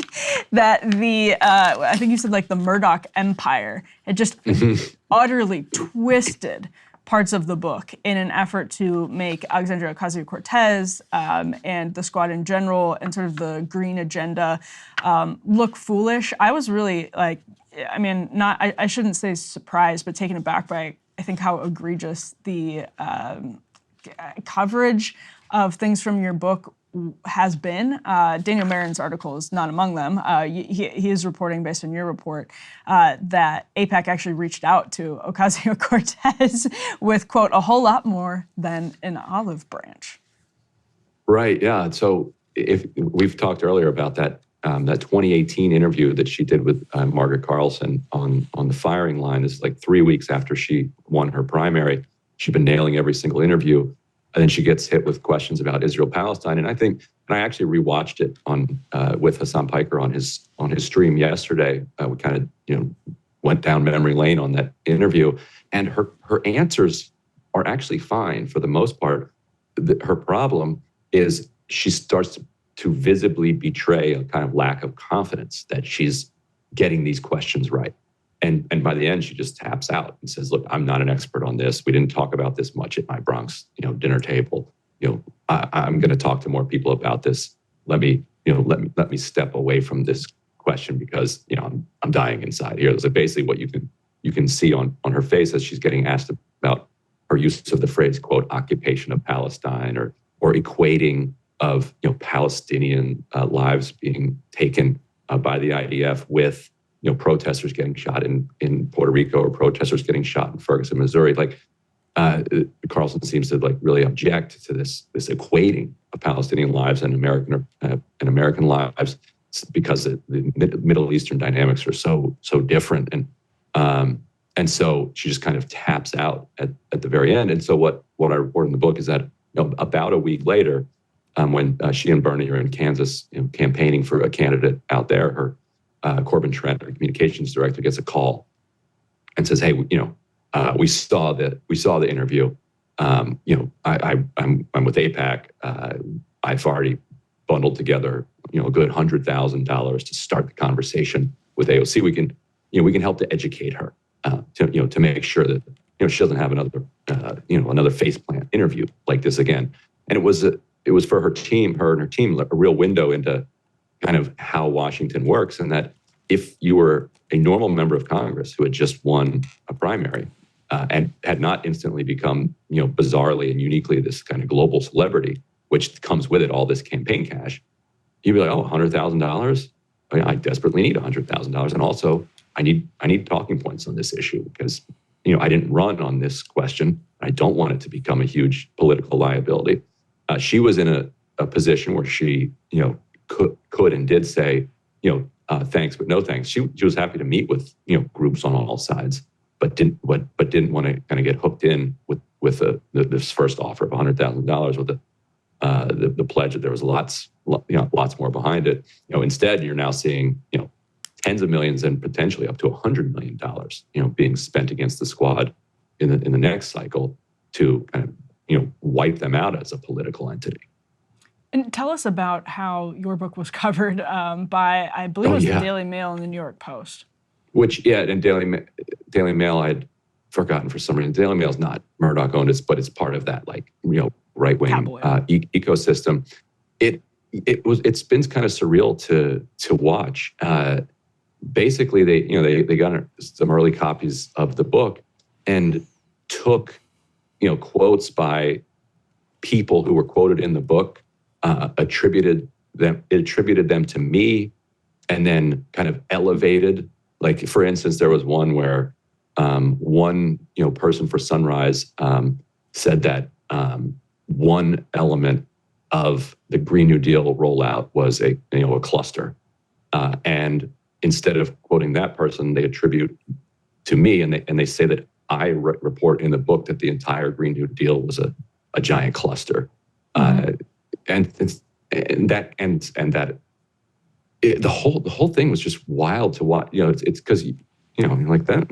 that I think you said like the Murdoch empire had just utterly twisted parts of the book in an effort to make Alexandria Ocasio-Cortez and the squad in general and sort of the green agenda look foolish. I was really like, I shouldn't say surprised, but taken aback by, I think, how egregious the coverage of things from your book has been. Daniel Marin's article is not among them. He is reporting, based on your report, that AIPAC actually reached out to Ocasio-Cortez with, quote, a whole lot more than an olive branch. Right, yeah. So if we've talked earlier about that that 2018 interview that she did with Margaret Carlson on the firing line is like 3 weeks after she won her primary. She'd been nailing every single interview. And then she gets hit with questions about Israel-Palestine. And I actually rewatched it on with Hassan Piker on his stream yesterday. We kind of went down memory lane on that interview, and her answers are actually fine for the most part. Her problem is she starts to visibly betray a kind of lack of confidence that she's getting these questions right. And by the end, she just taps out and says, look, I'm not an expert on this. We didn't talk about this much at my Bronx, dinner table. I'm going to talk to more people about this. Let me step away from this question because, I'm dying inside here. That's basically what you can see on her face as she's getting asked about her use of the phrase, quote, occupation of Palestine or equating of, Palestinian lives being taken by the IDF with, protesters getting shot in Puerto Rico or protesters getting shot in Ferguson, Missouri. Carlson seems to really object to this equating of Palestinian lives and American lives because the Middle Eastern dynamics are so different. And so she just kind of taps out at the very end. And so what I report in the book is that about a week later, when she and Bernie are in Kansas campaigning for a candidate out there, her Corbin Trent, her communications director, gets a call and says, "Hey, we saw the interview. I'm with AIPAC. I've already bundled together a good $100,000 to start the conversation with AOC. We can help to educate her to make sure that she doesn't have another faceplant interview like this again." And it was for her and her team a real window into kind of how Washington works, and that if you were a normal member of Congress who had just won a primary and had not instantly become, bizarrely and uniquely this kind of global celebrity, which comes with it all this campaign cash, you'd be like, oh, $100,000? I desperately need $100,000, and also I need talking points on this issue because I didn't run on this question. I don't want it to become a huge political liability. She was in a position where she could and did say thanks but no thanks. She was happy to meet with groups on all sides, but didn't want to kind of get hooked in with this first offer of $100,000 with the pledge that there was lots more behind it. Instead, you're now seeing tens of millions and potentially up to $100 million being spent against the squad in the next cycle to kind of wipe them out as a political entity. And tell us about how your book was covered by, I believe it was the Daily Mail and the New York Post. And Daily Mail, I'd forgotten for some reason. Daily Mail is not Murdoch owned, but it's part of that right-wing ecosystem. It's been kind of surreal to watch. Basically, they got some early copies of the book and took quotes by people who were quoted in the book, attributed them to me, and then kind of elevated. Like, for instance, there was one where one person for Sunrise said that one element of the Green New Deal rollout was a cluster, and instead of quoting that person, they attribute to me, and they say that I report in the book that the entire Green New Deal was a giant cluster, and that the whole thing was just wild to watch. It's because like that.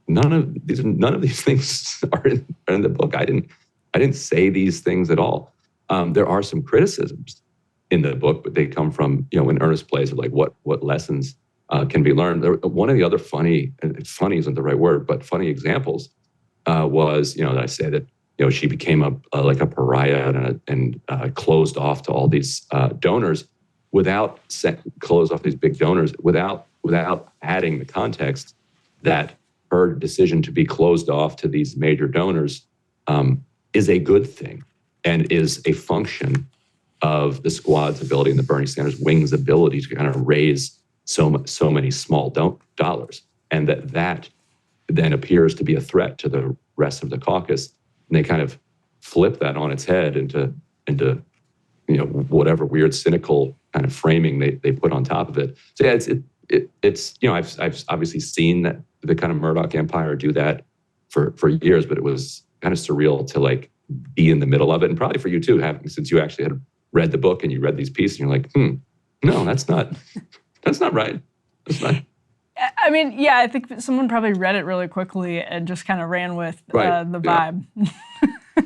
None of these things are in the book. I didn't say these things at all. There are some criticisms in the book, but they come from an earnest place of like what lessons can be learned. One of the other funny isn't the right word, but funny examples was that I say that she became a pariah and closed off to all these donors closed off these big donors without adding the context that her decision to be closed off to these major donors is a good thing and is a function of the squad's ability and the Bernie Sanders wing's ability to kind of raise so many small dollars, and that then appears to be a threat to the rest of the caucus. And they kind of flip that on its head into whatever weird cynical kind of framing they put on top of it. So yeah, it's I've obviously seen that the kind of Murdoch empire do that for years, but it was kind of surreal to like be in the middle of it, and probably for you too, since you actually had read the book and you read these pieces, and you're like, no, that's not right. That's not. I mean, yeah, I think someone probably read it really quickly and just kind of ran with the vibe.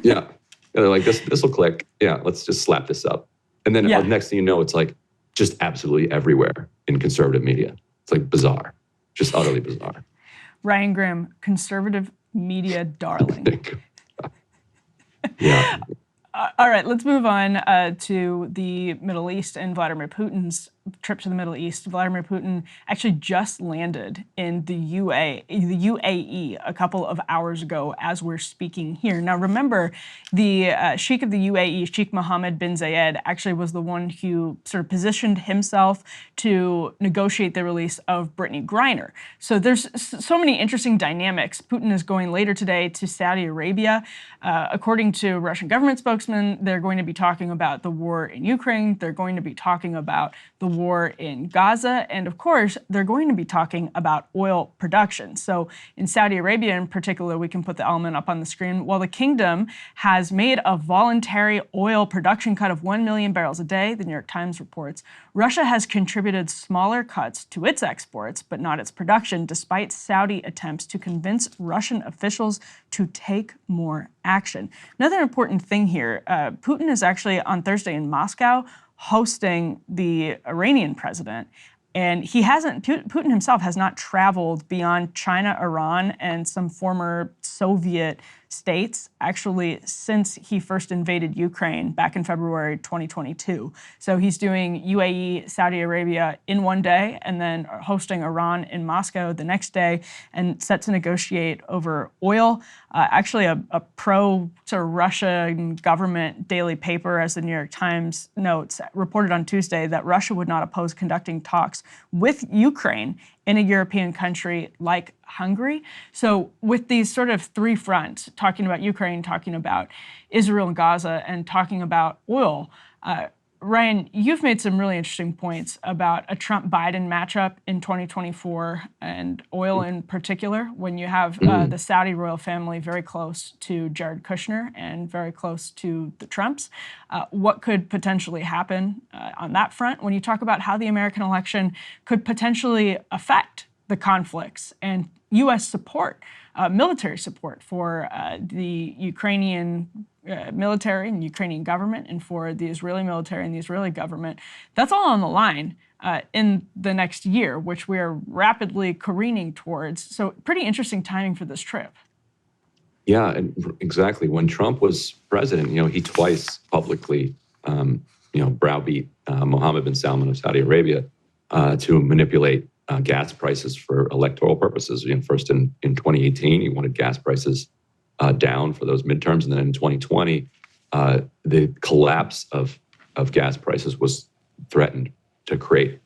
Yeah, they're like, this will click. Yeah, let's just slap this up, and then the next thing you know, it's like just absolutely everywhere in conservative media. It's like bizarre, just utterly bizarre. Ryan Grim, conservative media darling. Yeah. All right, let's move on to the Middle East and Vladimir Putin's trip to the Middle East. Vladimir Putin actually just landed in the UAE a couple of hours ago as we're speaking here. Now, remember, the Sheikh of the UAE, Sheikh Mohammed bin Zayed, actually was the one who sort of positioned himself to negotiate the release of Brittany Griner. So there's so many interesting dynamics. Putin is going later today to Saudi Arabia. According to Russian government spokesman, they're going to be talking about the war in Ukraine. They're going to be talking about the war in Gaza. And of course, they're going to be talking about oil production. So in Saudi Arabia in particular, we can put the element up on the screen. While the kingdom has made a voluntary oil production cut of 1 million barrels a day, the New York Times reports, Russia has contributed smaller cuts to its exports, but not its production, despite Saudi attempts to convince Russian officials to take more action. Another important thing here, Putin is actually on Thursday in Moscow hosting the Iranian president. And Putin himself has not traveled beyond China, Iran, and some former Soviet states, actually, since he first invaded Ukraine back in February 2022. So he's doing UAE, Saudi Arabia in one day, and then hosting Iran in Moscow the next day, and set to negotiate over oil. Actually, a pro-Russian government daily paper, as the New York Times notes, reported on Tuesday that Russia would not oppose conducting talks with Ukraine in a European country like Hungary. So with these sort of three fronts, talking about Ukraine, talking about Israel and Gaza, and talking about oil, Ryan, you've made some really interesting points about a Trump-Biden matchup in 2024 and oil in particular, when you have the Saudi royal family very close to Jared Kushner and very close to the Trumps. What could potentially happen on that front when you talk about how the American election could potentially affect the conflicts and U.S. support, military support for the Ukrainian military and Ukrainian government, and for the Israeli military and the Israeli government? That's all on the line in the next year, which we are rapidly careening towards. So pretty interesting timing for this trip. Yeah, and exactly. When Trump was president, he twice publicly, browbeat Mohammed bin Salman of Saudi Arabia to manipulate gas prices for electoral purposes. First in 2018, he wanted gas prices down for those midterms, and then in 2020, the collapse of gas prices was threatened to create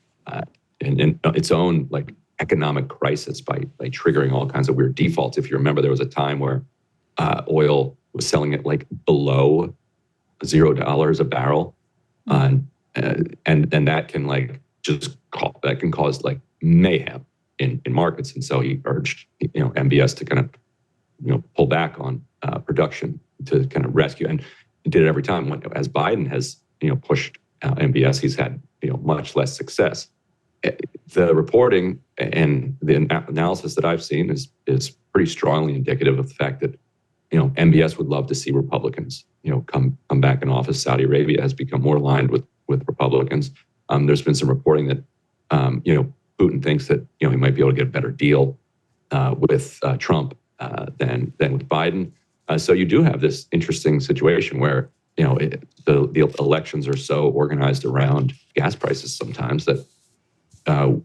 its own economic crisis by triggering all kinds of weird defaults. If you remember, there was a time where oil was selling at below $0 a barrel, and that can cause mayhem in markets. And so he urged MBS to kind of pull back on production to kind of rescue, and did it every time. As Biden has pushed MBS, he's had much less success. The reporting and the analysis that I've seen is pretty strongly indicative of the fact that MBS would love to see Republicans come back in office. Saudi Arabia has become more aligned with Republicans. There's been some reporting that Putin thinks that he might be able to get a better deal with Trump than with Biden. So you do have this interesting situation where the elections are so organized around gas prices sometimes that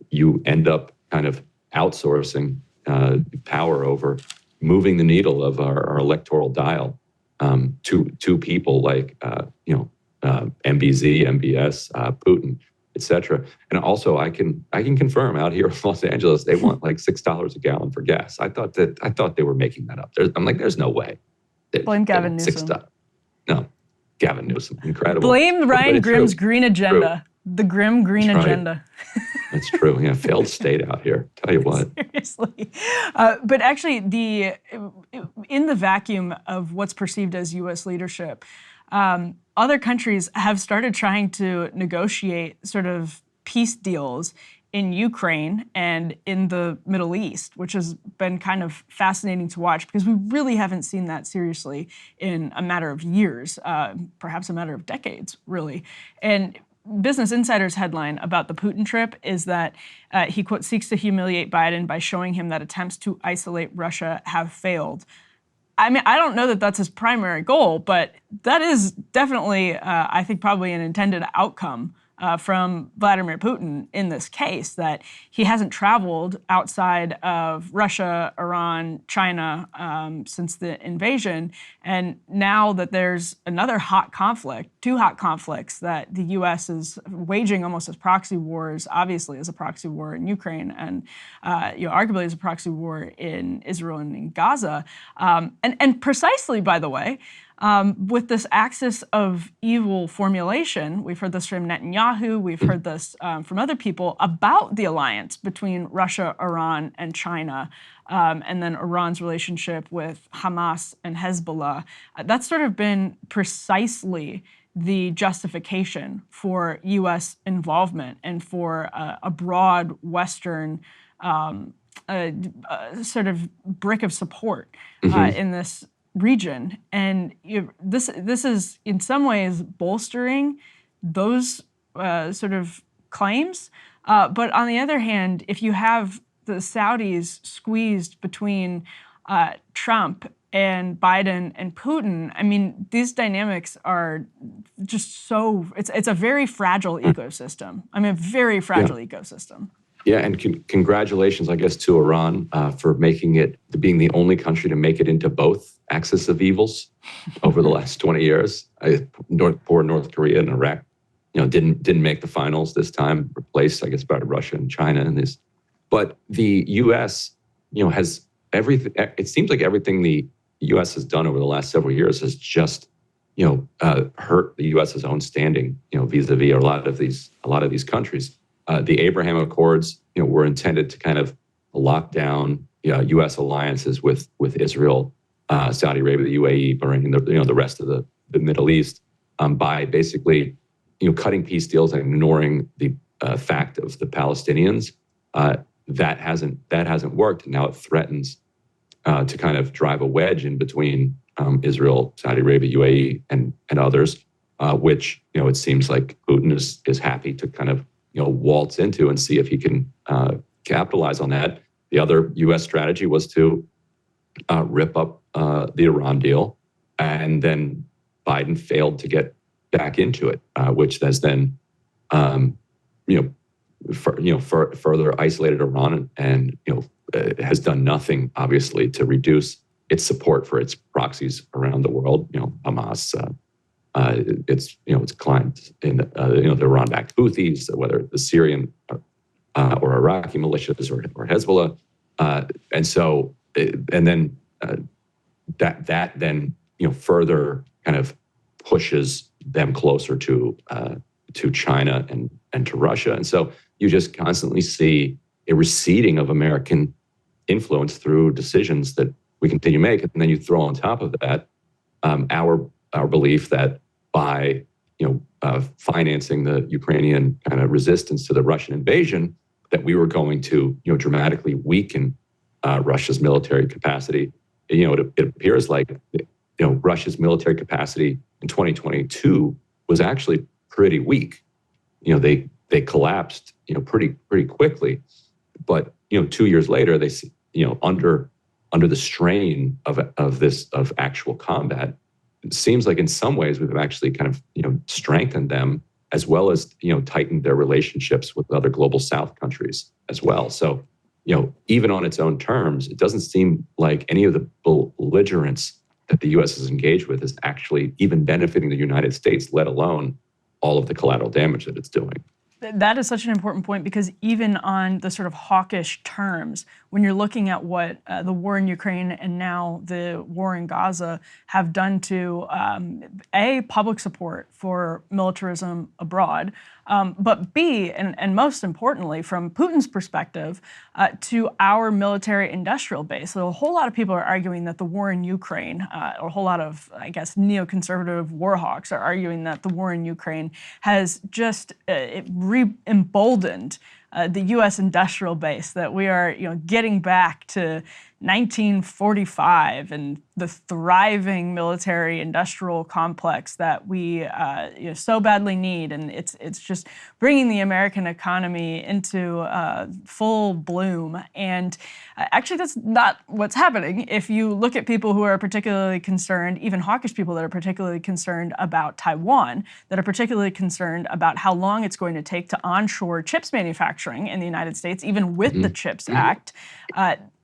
you end up kind of outsourcing power over moving the needle of our electoral dial to people like MBZ, MBS, Putin, etc. And also, I can confirm out here in Los Angeles, they want $6 a gallon for gas. I thought they were making that up. I'm like, there's no way. Blame Gavin Newsom. No, Gavin Newsom, incredible. Blame Ryan Grimm's green agenda. The grim green agenda. That's true. Yeah, failed state out here. Tell you what. Seriously. But actually, in the vacuum of what's perceived as U.S. leadership, other countries have started trying to negotiate sort of peace deals in Ukraine and in the Middle East, which has been kind of fascinating to watch because we really haven't seen that seriously in a matter of years, perhaps a matter of decades, really. And Business Insider's headline about the Putin trip is that he, quote, seeks to humiliate Biden by showing him that attempts to isolate Russia have failed. I mean, I don't know that that's his primary goal, but that is definitely, I think, probably an intended outcome from Vladimir Putin in this case, that he hasn't traveled outside of Russia, Iran, China since the invasion. And now that there's another hot conflict, two hot conflicts that the U.S. is waging almost as proxy wars, obviously as a proxy war in Ukraine and arguably as a proxy war in Israel and in Gaza. And precisely, by the way, with this axis of evil formulation, we've heard this from Netanyahu, we've heard this from other people about the alliance between Russia, Iran, and China, and then Iran's relationship with Hamas and Hezbollah. That's sort of been precisely the justification for U.S. involvement and for a broad Western sort of brick of support in this region. And this is in some ways bolstering those sort of claims. But on the other hand, if you have the Saudis squeezed between Trump and Biden and Putin, I mean, these dynamics are just so, it's a very fragile ecosystem. I mean, a very fragile ecosystem. Yeah, and congratulations, I guess, to Iran for being the only country to make it into both axis of evils over the last 20 years. Poor North Korea and Iraq, didn't make the finals this time, replaced, I guess, by Russia and China in this. But the U.S., has everything. It seems like everything the U.S. has done over the last several years has just, hurt the U.S.'s own standing, vis-a-vis a lot of these countries. The Abraham Accords, were intended to kind of lock down U.S. alliances with Israel, Saudi Arabia, the UAE, Bahrain, the rest of the Middle East, by basically, cutting peace deals and ignoring the fact of the Palestinians. That hasn't worked. Now it threatens to kind of drive a wedge in between Israel, Saudi Arabia, UAE, and others, which it seems like Putin is happy to kind of waltz into and see if he can capitalize on that. The other U.S. strategy was to rip up the Iran deal, and then Biden failed to get back into it, which has then further isolated Iran and has done nothing, obviously, to reduce its support for its proxies around the world. Hamas. Its clients in the Iran-backed Houthis, whether the Syrian or Iraqi militias or Hezbollah, that then further kind of pushes them closer to China and to Russia, and so you just constantly see a receding of American influence through decisions that we continue to make, and then you throw on top of that our belief that by financing the Ukrainian kind of resistance to the Russian invasion, that we were going to dramatically weaken Russia's military capacity. It appears like Russia's military capacity in 2022 was actually pretty weak. They collapsed pretty quickly, but 2 years later they under the strain of actual combat. It seems like in some ways we've actually kind of, strengthened them, as well as, tightened their relationships with other global South countries as well. So, even on its own terms, it doesn't seem like any of the belligerence that the U.S. is engaged with is actually even benefiting the United States, let alone all of the collateral damage that it's doing. That is such an important point, because even on the sort of hawkish terms, when you're looking at what the war in Ukraine and now the war in Gaza have done to public support for militarism abroad, but B, and most importantly, from Putin's perspective, to our military industrial base. So a whole lot of people are arguing that the war in Ukraine, or a whole lot of, I guess, neoconservative war hawks are arguing that the war in Ukraine has just re-emboldened the U.S. industrial base, that we are, getting back to 1945 and the thriving military industrial complex that we so badly need, and it's just bringing the American economy into full bloom. And actually, that's not what's happening. If you look at people who are particularly concerned, even hawkish people that are particularly concerned about Taiwan, that are particularly concerned about how long it's going to take to onshore chips manufacturing in the United States, even with the CHIPS Act,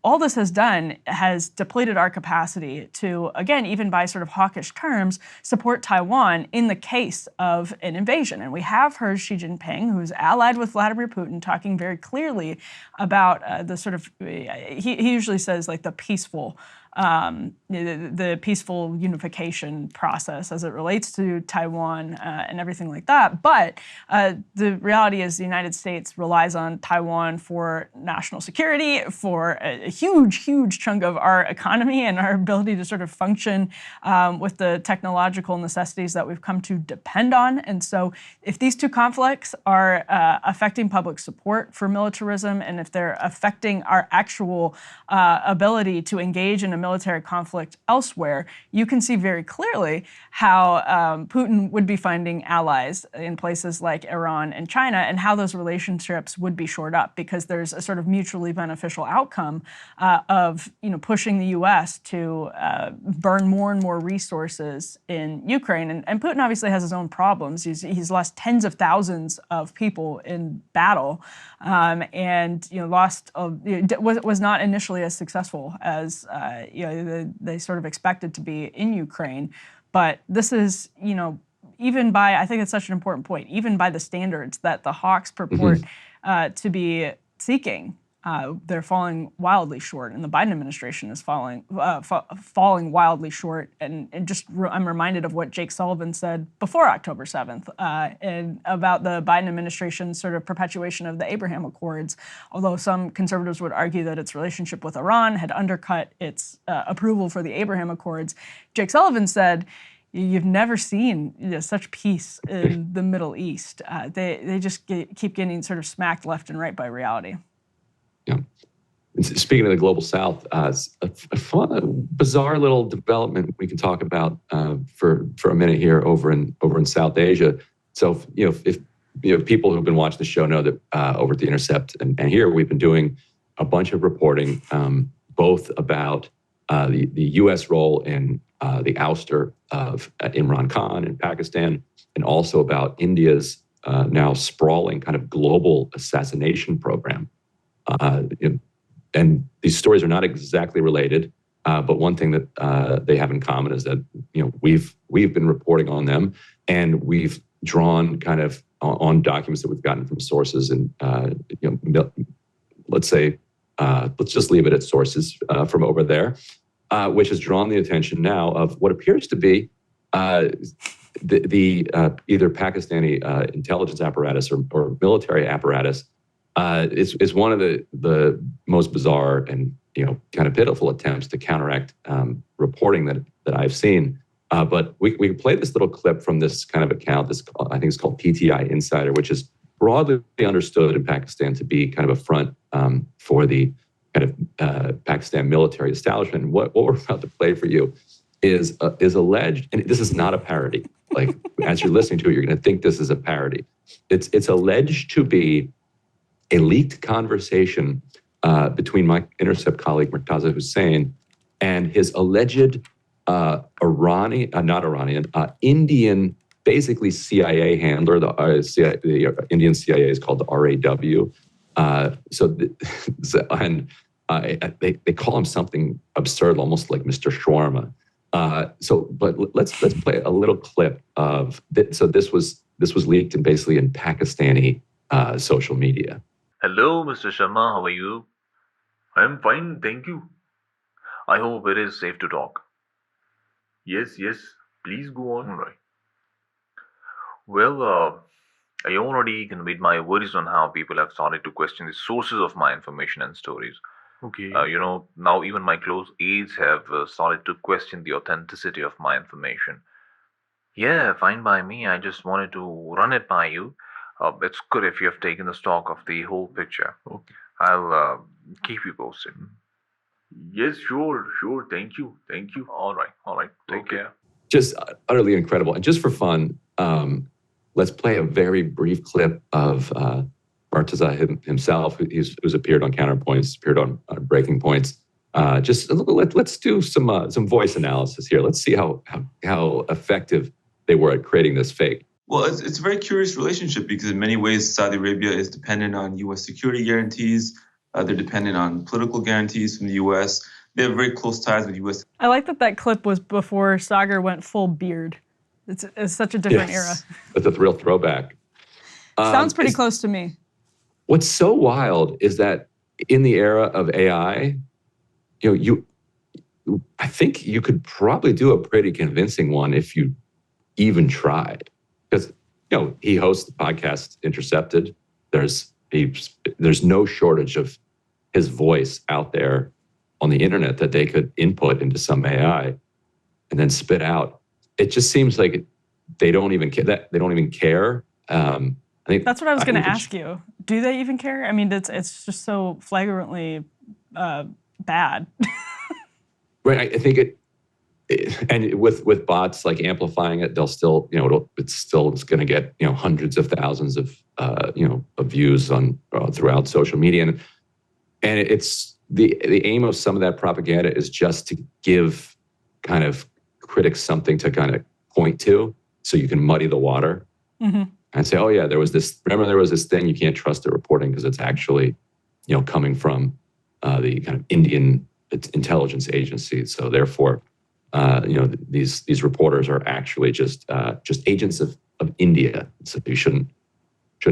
all this has done has depleted our capacity to, again, even by sort of hawkish terms, support Taiwan in the case of an invasion. And we have heard Xi Jinping, who's allied with Vladimir Putin, talking very clearly about the sort of, he usually says like the peaceful unification process as it relates to Taiwan and everything like that. But the reality is the United States relies on Taiwan for national security, for a huge, huge chunk of our economy and our ability to sort of function with the technological necessities that we've come to depend on. And so if these two conflicts are affecting public support for militarism, and if they're affecting our actual ability to engage in a military conflict elsewhere, you can see very clearly how Putin would be finding allies in places like Iran and China, and how those relationships would be shored up, because there's a sort of mutually beneficial outcome of pushing the U.S. to burn more and more resources in Ukraine. And Putin obviously has his own problems. He's lost tens of thousands of people in battle, and was not initially as successful as they sort of expected to be in Ukraine. But this is, even by, I think it's such an important point, even by the standards that the hawks purport to be seeking, they're falling wildly short, and the Biden administration is falling wildly short. And I'm reminded of what Jake Sullivan said before October 7th and about the Biden administration's sort of perpetuation of the Abraham Accords. Although some conservatives would argue that its relationship with Iran had undercut its approval for the Abraham Accords, Jake Sullivan said, "You've never seen such peace in the Middle East." They just keep getting sort of smacked left and right by reality. Yeah. Speaking of the global South, a fun, bizarre little development we can talk about for a minute here over in South Asia. So if people who've been watching the show know that over at the Intercept and here we've been doing a bunch of reporting, both about the U.S. role in the ouster of Imran Khan in Pakistan, and also about India's now sprawling kind of global assassination program. And these stories are not exactly related, but one thing that they have in common is that we've been reporting on them, and we've drawn kind of on documents that we've gotten from sources, and let's just leave it at sources from over there, which has drawn the attention now of what appears to be the either Pakistani intelligence apparatus or military apparatus. Is one of the most bizarre and kind of pitiful attempts to counteract reporting that I've seen. But we played this little clip from this kind of account. This, I think it's called PTI Insider, which is broadly understood in Pakistan to be kind of a front for the kind of Pakistan military establishment. And what we're about to play for you is alleged, and this is not a parody. Like as you're listening to it, you're going to think this is a parody. It's alleged to be a leaked conversation between my Intercept colleague Murtaza Hussain and his alleged Indian, basically CIA handler. The Indian CIA is called the RAW. They call him something absurd, almost like Mr. Shawarma. But let's play a little clip of this. So this was leaked and basically in Pakistani social media. Hello, Mr. Sharma. How are you? I'm fine, thank you. I hope it is safe to talk. Yes, please go on. Right. Well, I already conveyed my worries on how people have started to question the sources of my information and stories. Okay. Now even my close aides have started to question the authenticity of my information. Yeah, fine by me. I just wanted to run it by you. It's good if you have taken the stock of the whole picture. Okay. I'll keep you posted. Yes, sure. Thank you. All right. Take care. Just utterly incredible. And just for fun, let's play a very brief clip of Murtaza himself, who's appeared on Counterpoints, appeared on Breaking Points. Let's do some voice analysis here. Let's see how effective they were at creating this fake. Well, it's a very curious relationship because in many ways, Saudi Arabia is dependent on U.S. security guarantees. They're dependent on political guarantees from the U.S. They have very close ties with U.S. I like that clip was before Sagar went full beard. It's such a different era. That's a real throwback. Sounds pretty close to me. What's so wild is that in the era of AI, I think you could probably do a pretty convincing one if you even tried. Because, he hosts the podcast Intercepted. There's no shortage of his voice out there on the internet that they could input into some AI and then spit out. It just seems like they don't even care. I think that's what I was going to ask you. Do they even care? I mean, it's just so flagrantly bad. Right. I think and with bots like amplifying it, they'll still, it's going to get hundreds of thousands of views on throughout social media, and it's the aim of some of that propaganda is just to give kind of critics something to kind of point to, so you can muddy the water and say, oh yeah, there was this thing, you can't trust the reporting because it's actually coming from the kind of Indian intelligence agency. So therefore, these reporters are actually just agents of India. So you shouldn't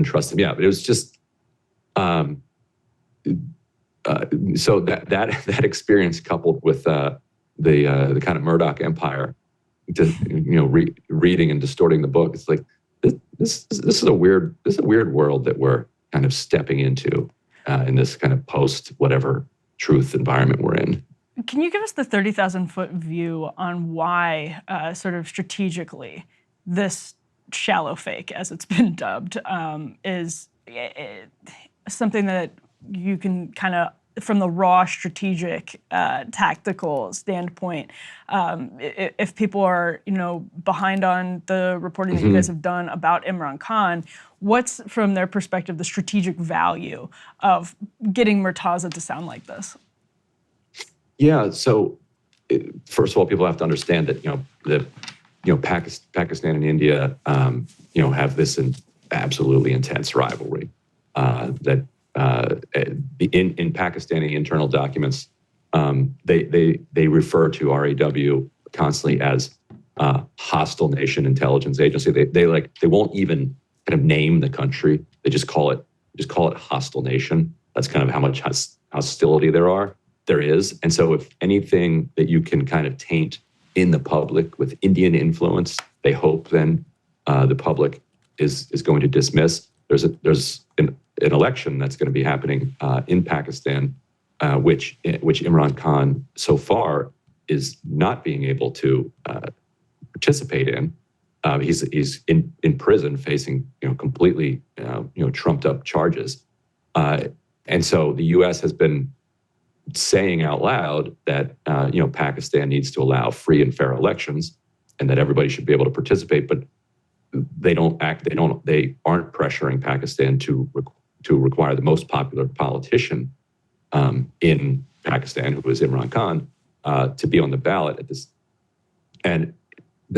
trust them. Yeah, but it was just so that experience coupled with the kind of Murdoch empire, reading and distorting the book. It's like this is a weird world that we're kind of stepping into in this kind of post whatever truth environment we're in. Can you give us the 30,000-foot view on why, sort of strategically, this shallow fake, as it's been dubbed, is something that you can kind of, from the raw strategic, tactical standpoint, if people are, behind on the reporting that you guys have done about Imran Khan, what's, from their perspective, the strategic value of getting Murtaza to sound like this? Yeah. So, first of all, people have to understand that Pakistan and India have this absolutely intense rivalry. That in Pakistani internal documents, they refer to RAW constantly as hostile nation intelligence agency. They won't even kind of name the country. They just call it hostile nation. That's kind of how much hostility there is. And so if anything that you can kind of taint in the public with Indian influence, they hope then the public is going to dismiss. There's an election that's going to be happening in Pakistan, which Imran Khan so far is not being able to participate in. He's in prison facing completely trumped up charges, and so the U.S. has been saying out loud that Pakistan needs to allow free and fair elections and that everybody should be able to participate, but they aren't pressuring Pakistan to require the most popular politician in Pakistan, who is Imran Khan, to be on the ballot at this. And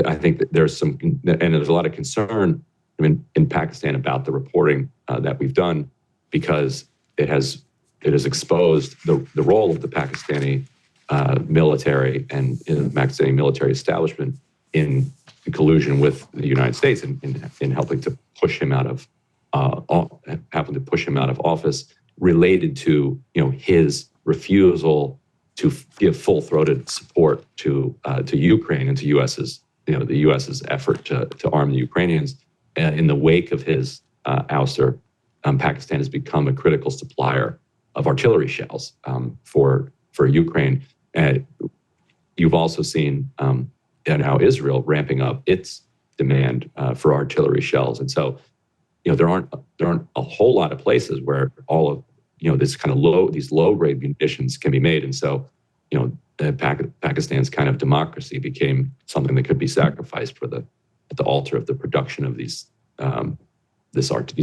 I think that there's a lot of concern in Pakistan about the reporting that we've done, because it has exposed the role of the Pakistani military and the Pakistani military establishment in collusion with the United States in helping to push him out of happened to push him out of office, related to his refusal to give full-throated support to Ukraine and to the U.S.'s effort to arm the Ukrainians. In the wake of his ouster, Pakistan has become a critical supplier of artillery shells for Ukraine. You've also seen how Israel ramping up its demand for artillery shells, and so there aren't a whole lot of places where all of this kind of these low-grade munitions can be made, and so Pakistan's kind of democracy became something that could be sacrificed at the altar of the production of these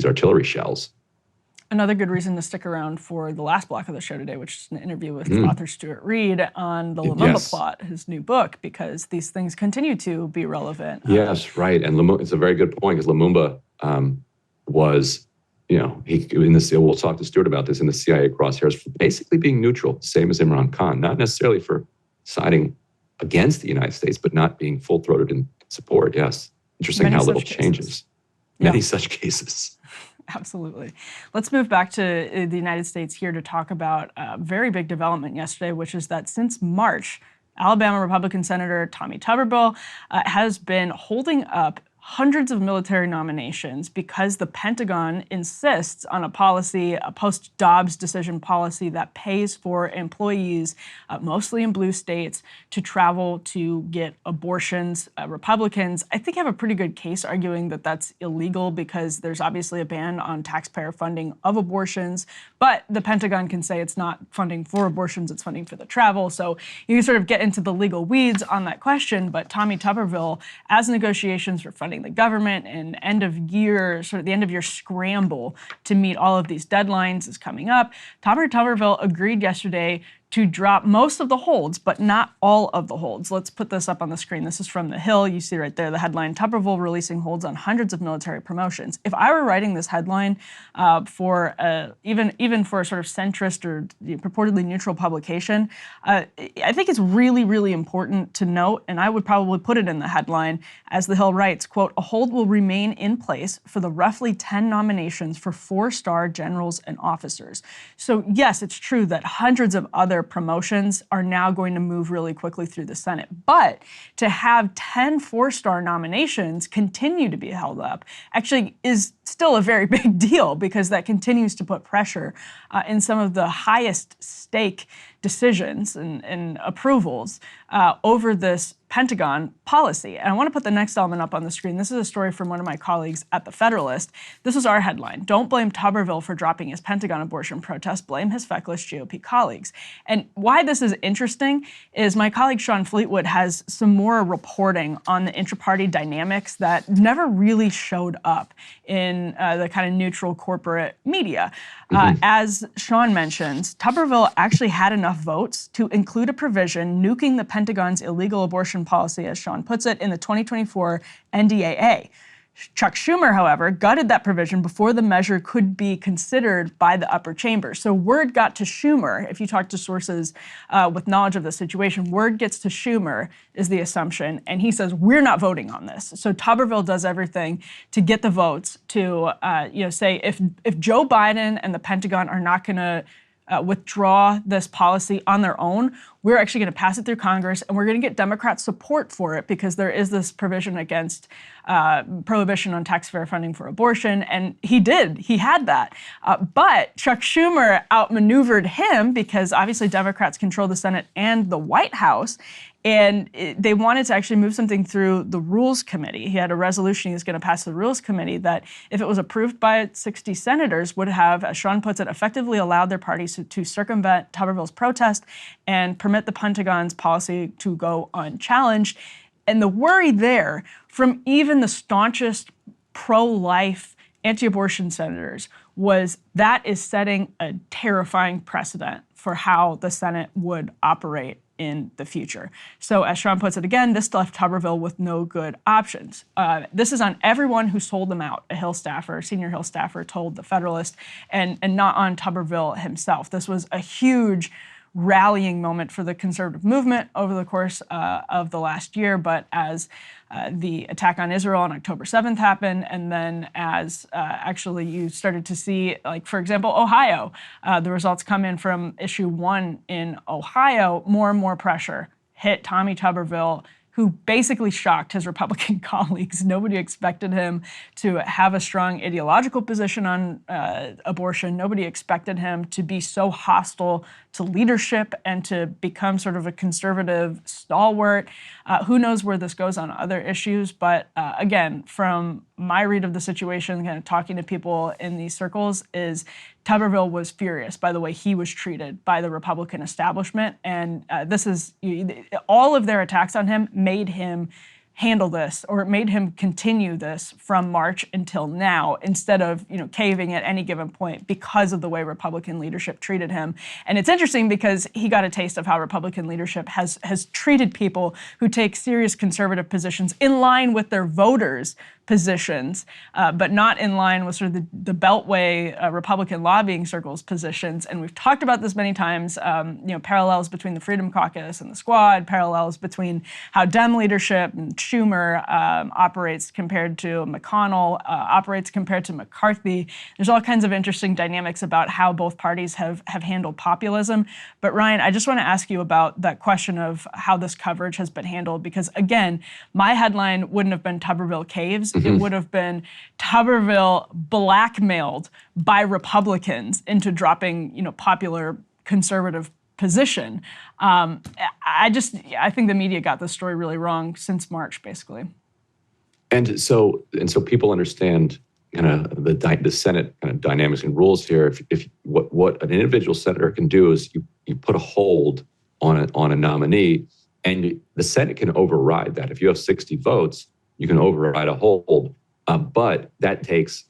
artillery shells. Another good reason to stick around for the last block of the show today, which is an interview with author Stuart Reid on the Lumumba plot, his new book, because these things continue to be relevant. Yes, right. And it's a very good point, because Lumumba was, we'll talk to Stuart about this, in the CIA crosshairs for basically being neutral, same as Imran Khan, not necessarily for siding against the United States, but not being full-throated in support. Yes. Interesting how little changes. Many such cases. Absolutely. Let's move back to the United States here to talk about a very big development yesterday, which is that since March, Alabama Republican Senator Tommy Tuberville has been holding up hundreds of military nominations because the Pentagon insists on a policy, a post-Dobbs decision policy, that pays for employees, mostly in blue states, to travel to get abortions. Republicans, I think, have a pretty good case arguing that that's illegal because there's obviously a ban on taxpayer funding of abortions, but the Pentagon can say it's not funding for abortions, it's funding for the travel. So you can sort of get into the legal weeds on that question, but Tommy Tuberville, as negotiations for funding the government and end of year scramble to meet all of these deadlines is coming up, Tommy Tuberville agreed yesterday to drop most of the holds, but not all of the holds. Let's put this up on the screen. This is from The Hill. You see right there the headline, Tuberville releasing holds on hundreds of military promotions. If I were writing this headline for even for a sort of centrist or purportedly neutral publication, I think it's really, really important to note, and I would probably put it in the headline, as The Hill writes, quote, a hold will remain in place for the roughly 10 nominations for 4-star generals and officers. So yes, it's true that hundreds of other promotions are now going to move really quickly through the Senate. But to have 10 4-star nominations continue to be held up actually is still a very big deal, because that continues to put pressure in some of the highest stake decisions and approvals over this Pentagon policy. And I want to put the next element up on the screen. This is a story from one of my colleagues at The Federalist. This is our headline. Don't blame Tuberville for dropping his Pentagon abortion protest. Blame his feckless GOP colleagues. And why this is interesting is my colleague Sean Fleetwood has some more reporting on the intra-party dynamics that never really showed up in the kind of neutral corporate media. As Sean mentions, Tuberville actually had enough votes to include a provision nuking the Pentagon's illegal abortion policy, as Sean puts it, in the 2024 NDAA. Chuck Schumer, however, gutted that provision before the measure could be considered by the upper chamber. So word got to Schumer. If you talk to sources with knowledge of the situation, word gets to Schumer is the assumption, and he says, we're not voting on this. So Tuberville does everything to get the votes to say if Joe Biden and the Pentagon are not going to withdraw this policy on their own, we're actually going to pass it through Congress, and we're going to get Democrat support for it, because there is this provision against prohibition on taxpayer funding for abortion, and he had that. But Chuck Schumer outmaneuvered him, because obviously Democrats control the Senate and the White House, and they wanted to actually move something through the Rules Committee. He had a resolution he was going to pass the Rules Committee that, if it was approved by 60 senators, would have, as Sean puts it, effectively allowed their parties to circumvent Tuberville's protest and permit the Pentagon's policy to go unchallenged. And the worry there from even the staunchest pro-life anti-abortion senators was that is setting a terrifying precedent for how the Senate would operate in the future. So as Sean puts it again, this left Tuberville with no good options. This is on everyone who sold them out, a Hill staffer, senior Hill staffer told The Federalist, and not on Tuberville himself. This was a huge rallying moment for the conservative movement over the course of the last year. But as the attack on Israel on October 7th happened, and then as actually you started to see, like, for example, Ohio, the results come in from issue 1 in Ohio, more and more pressure hit Tommy Tuberville, who basically shocked his Republican colleagues. Nobody expected him to have a strong ideological position on abortion. Nobody expected him to be so hostile to leadership and to become sort of a conservative stalwart. Who knows where this goes on other issues, but again, from my read of the situation, kind of talking to people in these circles, is Tuberville was furious by the way he was treated by the Republican establishment, and this is all of their attacks on him made him handle this, or it made him continue this from March until now, instead of caving at any given point because of the way Republican leadership treated him. And it's interesting because he got a taste of how Republican leadership has treated people who take serious conservative positions in line with their voters' positions, but not in line with sort of the Beltway Republican lobbying circles positions. And we've talked about this many times, parallels between the Freedom Caucus and the Squad, parallels between how Dem leadership and Schumer operates compared to McConnell, operates compared to McCarthy. There's all kinds of interesting dynamics about how both parties have handled populism. But Ryan, I just want to ask you about that question of how this coverage has been handled, because again, my headline wouldn't have been Tuberville caves. It would have been Tuberville blackmailed by Republicans into dropping, popular conservative position. I think the media got this story really wrong since March, basically. And so people understand kind of the Senate kind of dynamics and rules here. If what an individual senator can do is you put a hold on a nominee, and the Senate can override that. If you have 60 votes, you can override a hold, but that takes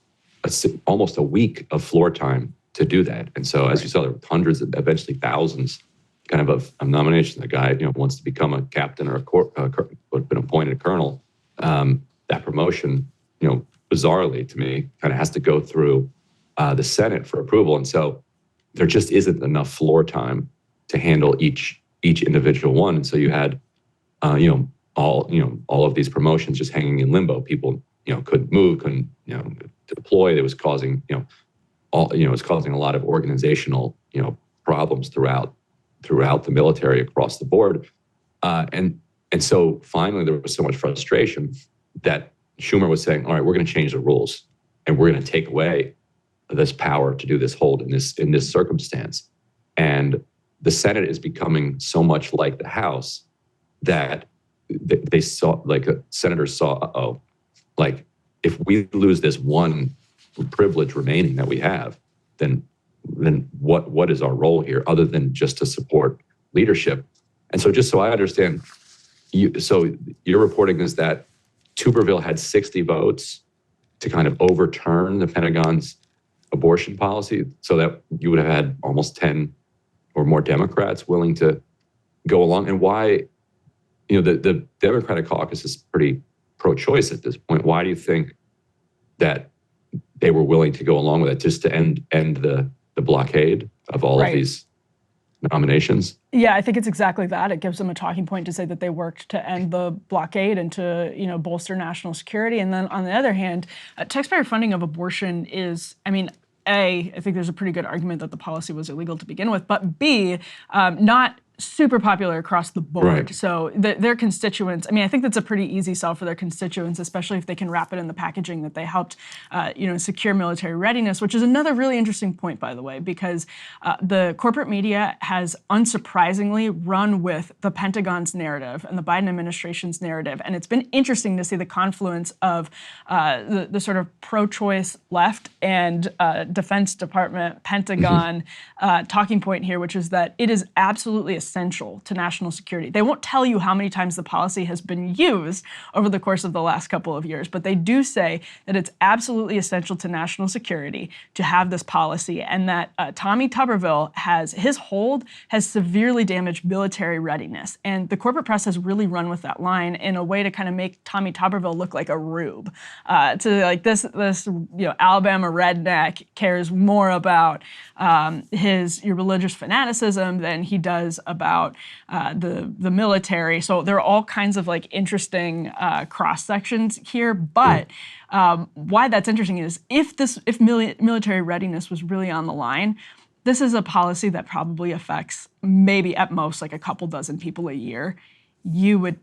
almost a week of floor time to do that. And so, as you saw, there were hundreds, eventually thousands, kind of nominations. The guy, wants to become a captain or been appointed a colonel. That promotion, bizarrely to me, kind of has to go through the Senate for approval. And so, there just isn't enough floor time to handle each individual one. And so you had, all of these promotions just hanging in limbo. People, couldn't move, couldn't, deploy. It was causing, it was causing a lot of organizational, problems throughout the military across the board. And so finally there was so much frustration that Schumer was saying, all right, we're going to change the rules and we're going to take away this power to do this hold in this circumstance. And the Senate is becoming so much like the House that they saw, like senators saw, like if we lose this one privilege remaining that we have, then what is our role here other than just to support leadership? And so just so I understand, your reporting is that Tuberville had 60 votes to kind of overturn the Pentagon's abortion policy, so that you would have had almost 10 or more Democrats willing to go along. And why, the Democratic caucus is pretty pro-choice at this point. Why do you think that they were willing to go along with it, just to end the blockade of all of these nominations? Yeah, I think it's exactly that. It gives them a talking point to say that they worked to end the blockade and to, bolster national security. And then on the other hand, taxpayer funding of abortion is, I think there's a pretty good argument that the policy was illegal to begin with, but B, not super popular across the board. Right. So their constituents, I think that's a pretty easy sell for their constituents, especially if they can wrap it in the packaging that they helped, secure military readiness, which is another really interesting point, by the way, because the corporate media has unsurprisingly run with the Pentagon's narrative and the Biden administration's narrative. And it's been interesting to see the confluence of the sort of pro-choice left and Defense Department, Pentagon talking point here, which is that it is absolutely essential to national security. They won't tell you how many times the policy has been used over the course of the last couple of years, but they do say that it's absolutely essential to national security to have this policy, and that Tommy Tuberville his hold has severely damaged military readiness. And the corporate press has really run with that line in a way to kind of make Tommy Tuberville look like a rube. To like this Alabama redneck cares more about your religious fanaticism than he does about the military. So there are all kinds of like interesting cross sections here. But why that's interesting is if military readiness was really on the line, this is a policy that probably affects maybe at most like a couple dozen people a year. You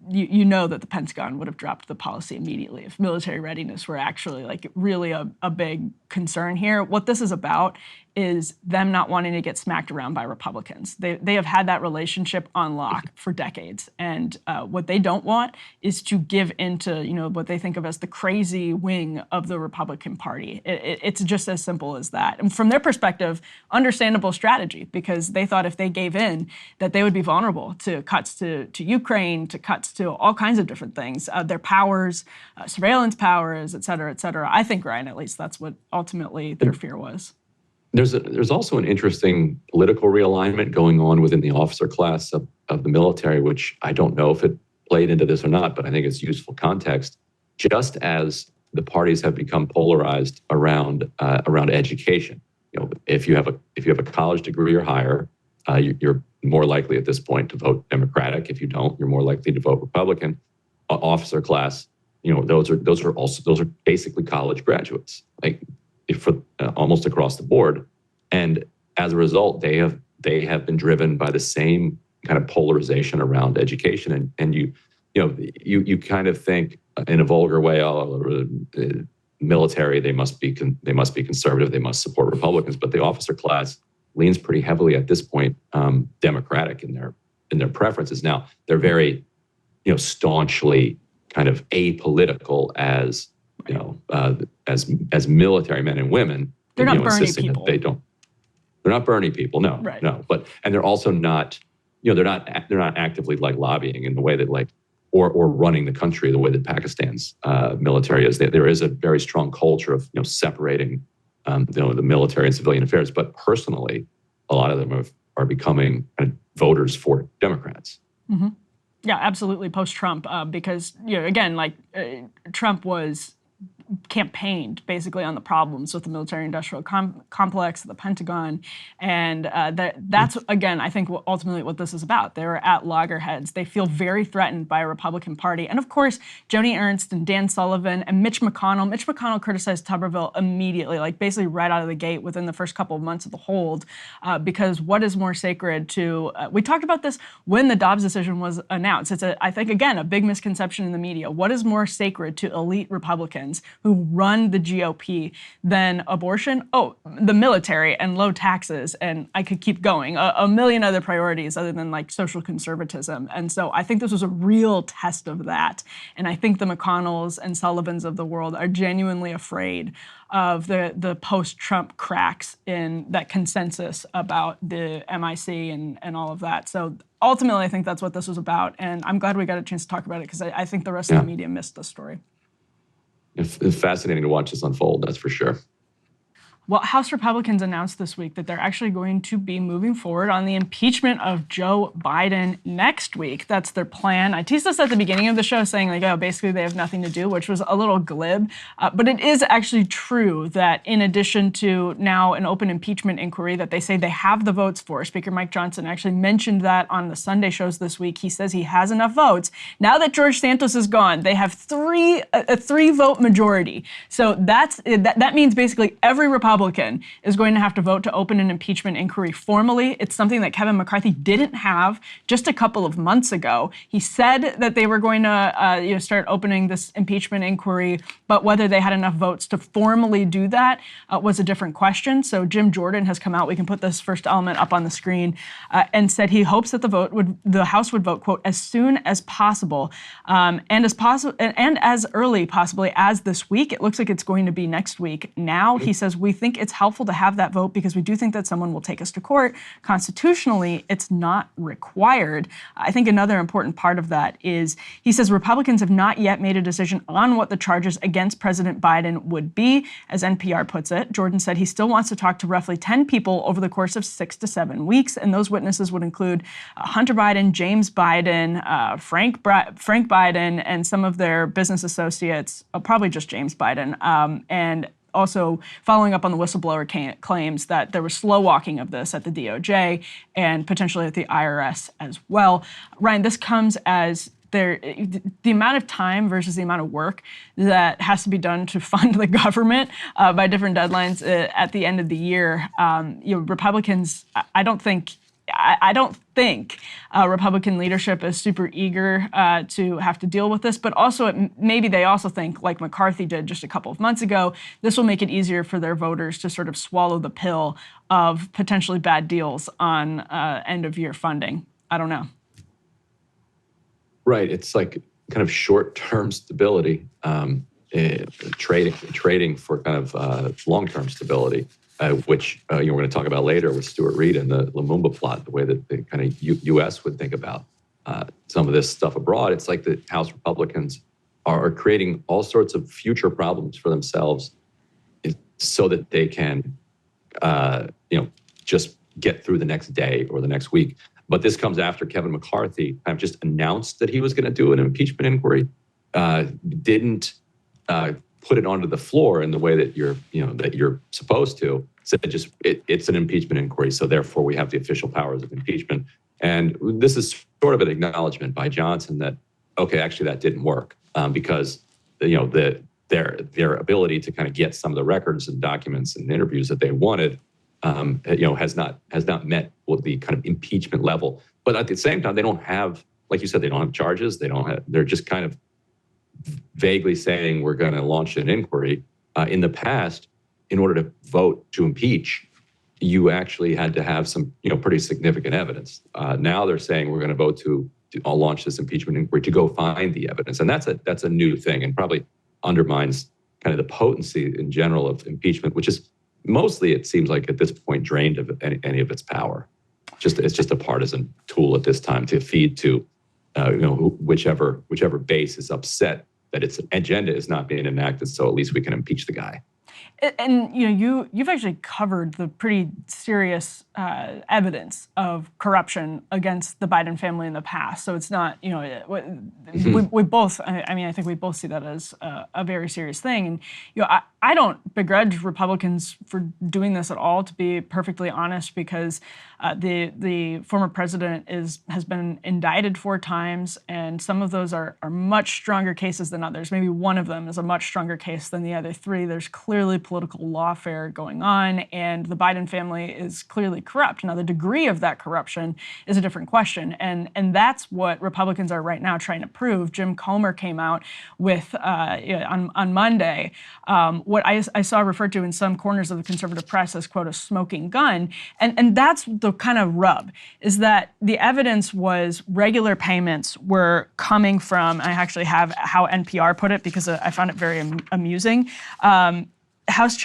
know that the Pentagon would have dropped the policy immediately if military readiness were actually like really a big concern here. What this is about is them not wanting to get smacked around by Republicans. They have had that relationship on lock for decades, and what they don't want is to give into what they think of as the crazy wing of the Republican Party. It's just as simple as that. And from their perspective, understandable strategy, because they thought if they gave in, that they would be vulnerable to cuts to Ukraine, to cuts to all kinds of different things, their powers, surveillance powers, et cetera, et cetera. I think, Ryan, at least that's what ultimately their fear was. There's also an interesting political realignment going on within the officer class of the military, which I don't know if it played into this or not, but I think it's useful context. Just as the parties have become polarized around education, if you have a college degree or higher, you're more likely at this point to vote Democratic. If you don't, you're more likely to vote Republican. Officer class, those are basically college graduates, like for almost across the board, and as a result, they have been driven by the same kind of polarization around education, and you kind of think in a vulgar way, military, they must be conservative, they must support Republicans, but the officer class leans pretty heavily at this point Democratic in their preferences. Now they're very staunchly kind of apolitical as military men and women. They're not Bernie people. They're not Bernie people. No, right. No. But they're also not. They're not actively like lobbying in the way that or running the country the way that Pakistan's military is. There is a very strong culture of separating the military and civilian affairs. But personally, a lot of them are becoming kind of voters for Democrats. Mm-hmm. Yeah, absolutely. Post-Trump, because again, Trump was campaigned basically on the problems with the military-industrial complex, the Pentagon, and that's again, I think, ultimately what this is about. They're at loggerheads. They feel very threatened by a Republican Party, and of course, Joni Ernst and Dan Sullivan and Mitch McConnell. Mitch McConnell criticized Tuberville immediately, basically right out of the gate within the first couple of months of the hold, because what is more sacred to? We talked about this when the Dobbs decision was announced. It's I think again a big misconception in the media. What is more sacred to elite Republicans who run the GOP than abortion? Oh, the military and low taxes, and I could keep going. A million other priorities other than social conservatism. And so I think this was a real test of that. And I think the McConnells and Sullivans of the world are genuinely afraid of the post-Trump cracks in that consensus about the MIC and all of that. So ultimately, I think that's what this was about. And I'm glad we got a chance to talk about it because I think the rest of the media missed the story. It's fascinating to watch this unfold, that's for sure. Well, House Republicans announced this week that they're actually going to be moving forward on the impeachment of Joe Biden next week. That's their plan. I teased this at the beginning of the show saying basically they have nothing to do, which was a little glib. But it is actually true that in addition to now an open impeachment inquiry that they say they have the votes for, Speaker Mike Johnson actually mentioned that on the Sunday shows this week. He says he has enough votes. Now that George Santos is gone, they have a three-vote majority. So that means basically every Republican is going to have to vote to open an impeachment inquiry formally. It's something that Kevin McCarthy didn't have just a couple of months ago. He said that they were going to start opening this impeachment inquiry, but whether they had enough votes to formally do that was a different question. So Jim Jordan has come out, we can put this first element up on the screen, and said he hopes that the House would vote, quote, as soon as possible, and as early possibly as this week. It looks like it's going to be next week. Now, he says, we think it's helpful to have that vote because we do think that someone will take us to court. Constitutionally, it's not required. I think another important part of that is he says Republicans have not yet made a decision on what the charges against President Biden would be, as NPR puts it. Jordan said he still wants to talk to roughly 10 people over the course of 6 to 7 weeks, and those witnesses would include Hunter Biden, James Biden, Frank Biden, and some of their business associates, probably just James Biden, and also following up on the whistleblower claims that there was slow walking of this at the DOJ and potentially at the IRS as well. Ryan, this comes as the amount of time versus the amount of work that has to be done to fund the government by different deadlines at the end of the year. Republicans, I don't think Republican leadership is super eager to have to deal with this, but also maybe they also think, like McCarthy did just a couple of months ago, this will make it easier for their voters to sort of swallow the pill of potentially bad deals on end-of-year funding. I don't know. Right. It's like kind of short-term stability, trading for kind of long-term stability, which we're going to talk about later with Stuart Reid and the Lumumba plot, the way that the kind of U.S. would think about some of this stuff abroad. It's like the House Republicans are creating all sorts of future problems for themselves so that they can, just get through the next day or the next week. But this comes after Kevin McCarthy kind of just announced that he was going to do an impeachment inquiry, didn't put it onto the floor in the way that you're supposed to. Said it's an impeachment inquiry, so therefore we have the official powers of impeachment. And this is sort of an acknowledgement by Johnson that, okay, actually that didn't work because their ability to kind of get some of the records and documents and interviews that they wanted has not met with the kind of impeachment level. But at the same time, they don't have, like you said, they don't have charges. They're just kind of vaguely saying we're going to launch an inquiry. In the past, in order to vote to impeach, you actually had to have some, pretty significant evidence. Now they're saying we're going to vote to launch this impeachment inquiry to go find the evidence, and that's a new thing, and probably undermines kind of the potency in general of impeachment, which is mostly, it seems like at this point, drained of any of its power. It's just a partisan tool at this time to feed to, whichever base is upset that its agenda is not being enacted. So at least we can impeach the guy. And you've actually covered the pretty serious evidence of corruption against the Biden family in the past. So it's not, we both. I think we both see that as a very serious thing. And I don't begrudge Republicans for doing this at all, to be perfectly honest, because the former president has been indicted 4 times, and some of those are much stronger cases than others. Maybe one of them is a much stronger case than the other 3. There's clearly political lawfare going on, and the Biden family is clearly corrupt. Now, the degree of that corruption is a different question, and that's what Republicans are right now trying to prove. Jim Comer came out with on Monday what I saw referred to in some corners of the conservative press as, quote, a smoking gun, and that's the kind of rub, is that the evidence was regular payments were coming from. I actually have how NPR put it because I found it very amusing. House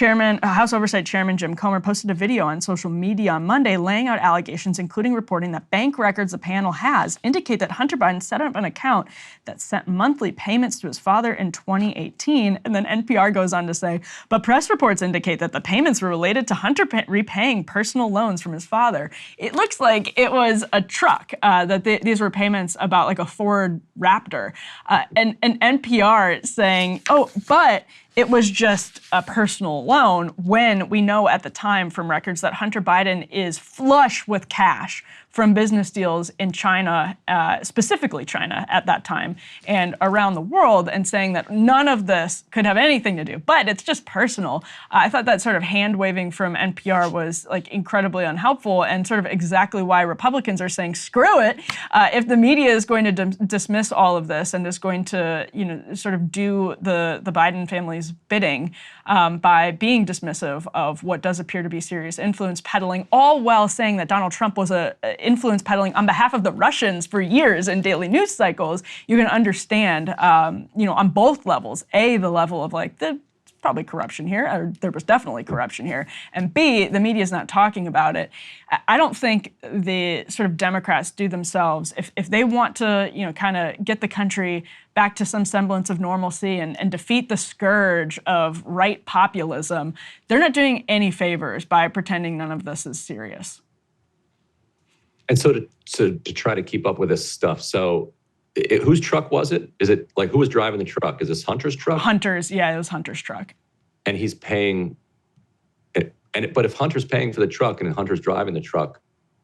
Oversight Chairman Jim Comer posted a video on social media on Monday laying out allegations, including reporting that bank records the panel has indicate that Hunter Biden set up an account that sent monthly payments to his father in 2018. And then NPR goes on to say, but press reports indicate that the payments were related to Hunter repaying personal loans from his father. It looks like it was a truck, that these were payments about like a Ford Raptor. And NPR saying, oh, but it was just a personal loan, when we know at the time from records that Hunter Biden is flush with cash from business deals in China, specifically China at that time, and around the world, and saying that none of this could have anything to do, but it's just personal. I thought that sort of hand-waving from NPR was like incredibly unhelpful, and sort of exactly why Republicans are saying, screw it, if the media is going to dismiss all of this and is going to, sort of do the Biden family's bidding by being dismissive of what does appear to be serious influence peddling, all while saying that Donald Trump was a influence peddling on behalf of the Russians for years in daily news cycles, you can understand, on both levels, A, the level of like, there's probably corruption here, or there was definitely corruption here, and B, the media is not talking about it. I don't think the sort of Democrats do themselves, if they want to, kind of get the country back to some semblance of normalcy and defeat the scourge of right populism, they're not doing any favors by pretending none of this is serious. And so to try to keep up with this stuff, so whose truck was it? Is it like, who was driving the truck? Is this Hunter's truck? Hunter's, yeah, it was Hunter's truck. and he's paying. But if Hunter's paying for the truck and Hunter's driving the truck,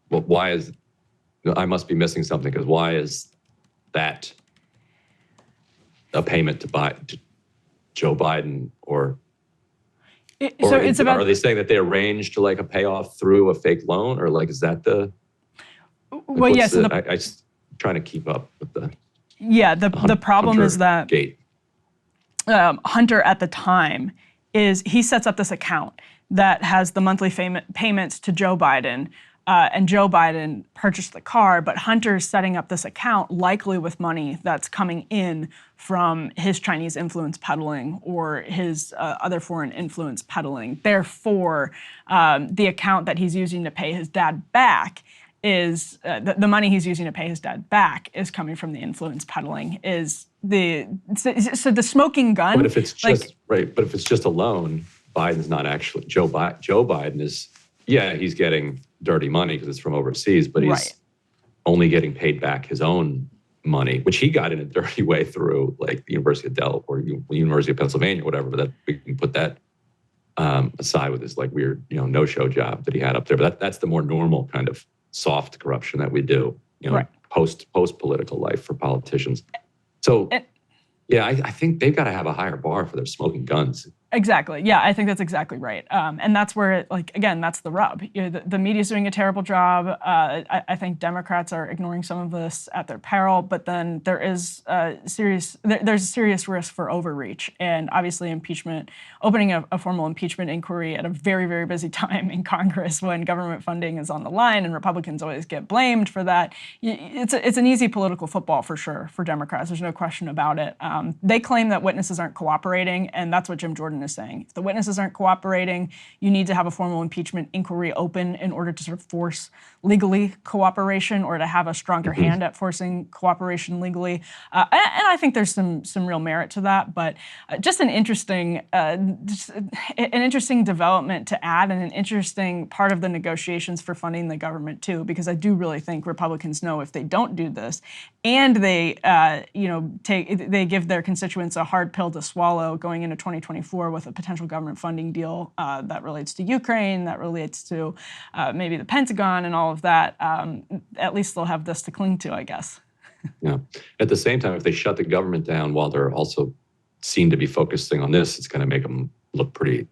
well, why is I must be missing something, because why is that a payment to Joe Biden or it's about, are they saying that they arranged like a payoff through a fake loan, or like is that the well, yes, yeah, so I trying to keep up with the the problem Hunter is that gate. Hunter at the time he sets up this account that has the monthly payments to Joe Biden, and Joe Biden purchased the car, but Hunter's setting up this account likely with money that's coming in from his Chinese influence peddling or his other foreign influence peddling. Therefore, the account that he's using to pay his dad back is the money he's using to pay his dad back is coming from the influence peddling. So the smoking gun. But if it's just right, but if it's just a loan, Biden's not actually Joe Biden is he's getting dirty money because it's from overseas, but he's only getting paid back his own money, which he got in a dirty way through like the University of Delaware or University of Pennsylvania, whatever. But that we can put that aside with his like weird no-show job that he had up there. But that's the more normal kind of soft corruption that we do, post political life for politicians. So I think they've got to have a higher bar for their smoking guns. Exactly. Yeah, I think that's exactly right. And that's where, again, that's the rub. The media's doing a terrible job. I think Democrats are ignoring some of this at their peril, but then there's a serious risk for overreach. And obviously impeachment, opening a formal impeachment inquiry at a very, very busy time in Congress when government funding is on the line and Republicans always get blamed for that. It's an easy political football for sure for Democrats. There's no question about it. They claim that witnesses aren't cooperating, and that's what Jim Jordan is saying. If the witnesses aren't cooperating, you need to have a formal impeachment inquiry open in order to sort of force legally cooperation or to have a stronger hand at forcing cooperation legally. And I think there's some real merit to that, but just an interesting development to add, and an interesting part of the negotiations for funding the government too, because I do really think Republicans know if they don't do this and they they give their constituents a hard pill to swallow going into 2024 with a potential government funding deal that relates to Ukraine, that relates to maybe the Pentagon and all of that, at least they'll have this to cling to, I guess. Yeah. At the same time, if they shut the government down while they're also seen to be focusing on this, it's going to make them look pretty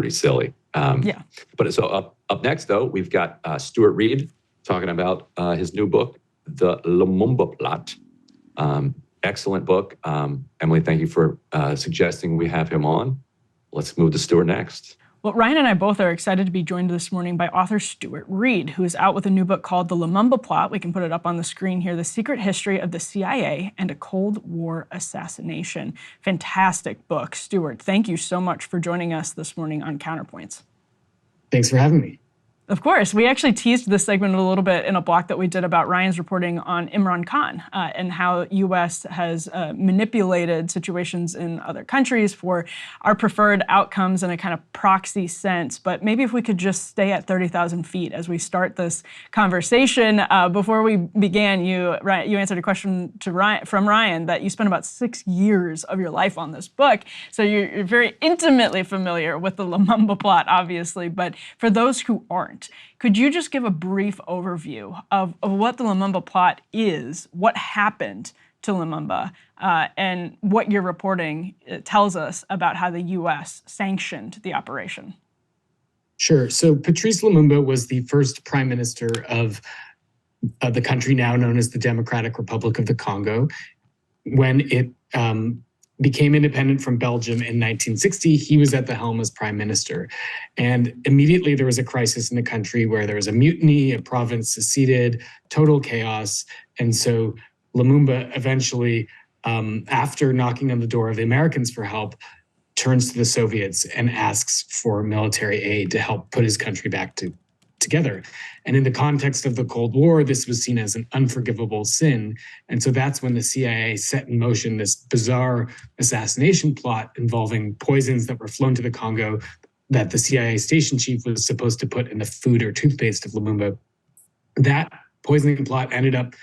silly. But so up next, though, we've got Stuart Reid talking about his new book, The Lumumba Plot. Excellent book. Emily, thank you for suggesting we have him on. Let's move to Stuart next. Well, Ryan and I both are excited to be joined this morning by author Stuart Reid, who is out with a new book called The Lumumba Plot. We can put it up on the screen here, The Secret History of the CIA and a Cold War Assassination. Fantastic book. Stuart, thank you so much for joining us this morning on Counterpoints. Thanks for having me. Of course. We actually teased this segment a little bit in a block that we did about Ryan's reporting on Imran Khan and how U.S. has manipulated situations in other countries for our preferred outcomes in a kind of proxy sense. But maybe if we could just stay at 30,000 feet as we start this conversation. Before we began, you answered a question from Ryan that you spent about 6 years of your life on this book. So you're very intimately familiar with the Lumumba Plot, obviously. But for those who aren't, could you just give a brief overview of what the Lumumba Plot is, what happened to Lumumba, and what your reporting tells us about how the U.S. sanctioned the operation? Sure. So Patrice Lumumba was the first prime minister of the country now known as the Democratic Republic of the Congo. When it became independent from Belgium in 1960, he was at the helm as prime minister. And immediately there was a crisis in the country where there was a mutiny, a province seceded, total chaos. And so Lumumba eventually, after knocking on the door of the Americans for help, turns to the Soviets and asks for military aid to help put his country back together. And in the context of the Cold War, this was seen as an unforgivable sin. And so that's when the CIA set in motion this bizarre assassination plot involving poisons that were flown to the Congo that the CIA station chief was supposed to put in the food or toothpaste of Lumumba. That poisoning plot ended up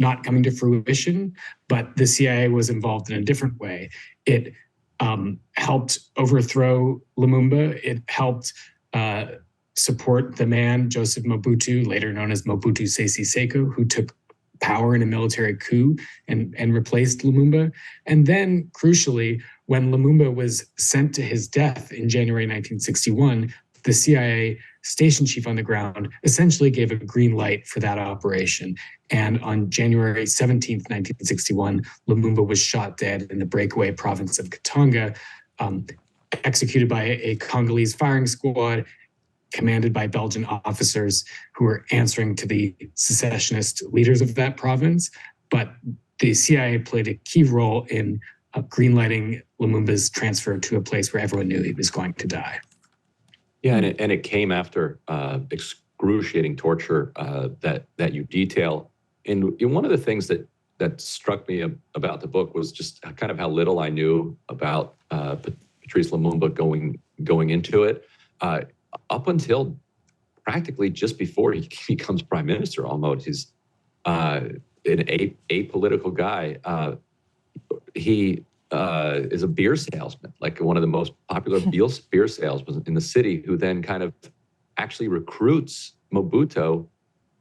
not coming to fruition, but the CIA was involved in a different way. It helped overthrow Lumumba. It helped support the man, Joseph Mobutu, later known as Mobutu Sese Seko, who took power in a military coup and replaced Lumumba. And then, crucially, when Lumumba was sent to his death in January 1961, the CIA station chief on the ground essentially gave a green light for that operation. And on January 17th, 1961, Lumumba was shot dead in the breakaway province of Katanga, executed by a Congolese firing squad commanded by Belgian officers who were answering to the secessionist leaders of that province. But the CIA played a key role in greenlighting Lumumba's transfer to a place where everyone knew he was going to die. Yeah, and it came after excruciating torture that you detail. And one of the things that struck me about the book was just kind of how little I knew about Patrice Lumumba going into it. Up until practically just before he becomes prime minister, almost, he's an apolitical guy. He is a beer salesman, like one of the most popular beer salesmen in the city, who then kind of actually recruits Mobutu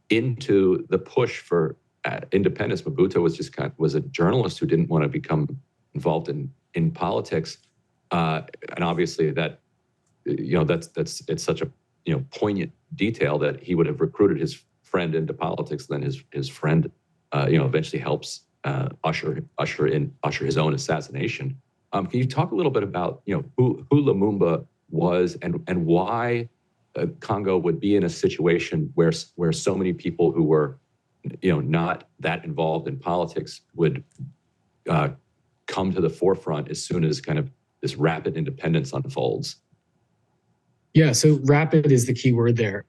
into the push for independence. Mobutu was a journalist who didn't want to become involved in politics, and obviously that it's such a poignant detail that he would have recruited his friend into politics. Then his friend eventually helps usher his own assassination. Can you talk a little bit about who Lumumba was and why Congo would be in a situation where so many people who were not that involved in politics would come to the forefront as soon as kind of this rapid independence unfolds? Yeah, so rapid is the key word there.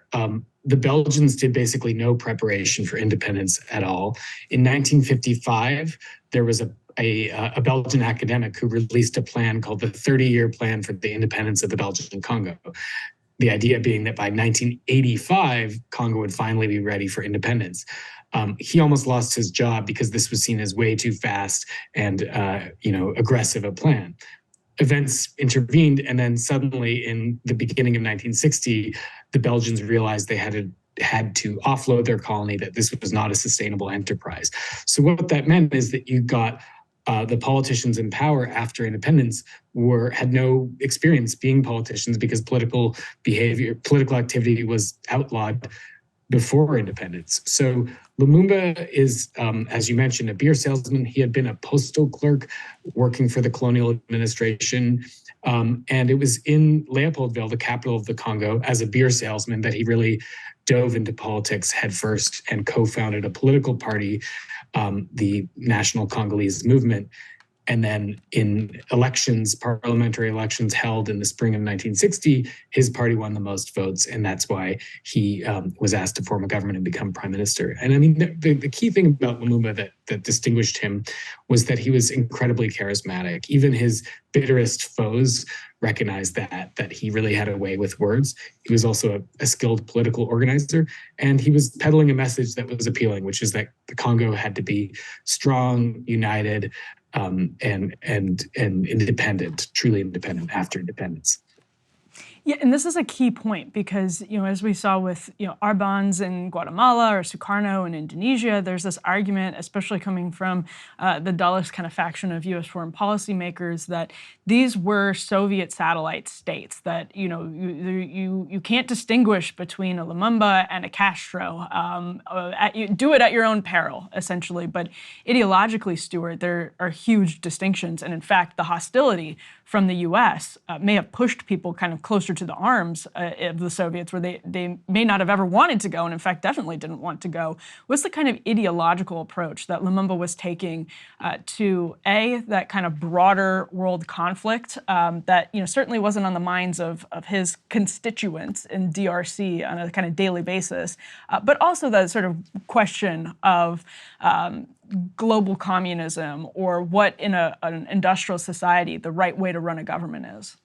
The Belgians did basically no preparation for independence at all. In 1955, there was a Belgian academic who released a plan called the 30-year Plan for the Independence of the Belgian Congo. The idea being that by 1985, Congo would finally be ready for independence. He almost lost his job because this was seen as way too fast and aggressive a plan. Events intervened, and then suddenly in the beginning of 1960, the Belgians realized they had to offload their colony, that this was not a sustainable enterprise. So what that meant is that you got the politicians in power after independence had no experience being politicians because political activity was outlawed before independence. So Lumumba is, as you mentioned, a beer salesman. He had been a postal clerk working for the colonial administration. And it was in Leopoldville, the capital of the Congo, as a beer salesman that he really dove into politics headfirst and co-founded a political party, the National Congolese Movement. And then in parliamentary elections held in the spring of 1960, his party won the most votes. And that's why he was asked to form a government and become prime minister. And I mean, the key thing about Lumumba that distinguished him was that he was incredibly charismatic. Even his bitterest foes recognized that he really had a way with words. He was also a skilled political organizer, and he was peddling a message that was appealing, which is that the Congo had to be strong, united, and independent, truly independent after independence. Yeah, and this is a key point because, as we saw with, Arbans in Guatemala or Sukarno in Indonesia, there's this argument, especially coming from the Dulles kind of faction of U.S. foreign policy makers, that these were Soviet satellite states, that, you can't distinguish between a Lumumba and a Castro. Do it at your own peril, essentially. But ideologically, Stuart, there are huge distinctions. And in fact, the hostility from the U.S. May have pushed people kind of closer to the arms of the Soviets, where they may not have ever wanted to go, and in fact definitely didn't want to go. What's the kind of ideological approach that Lumumba was taking to that kind of broader world conflict that certainly wasn't on the minds of his constituents in DRC on a kind of daily basis, but also the sort of question of global communism, or what in an industrial society the right way to run a government is?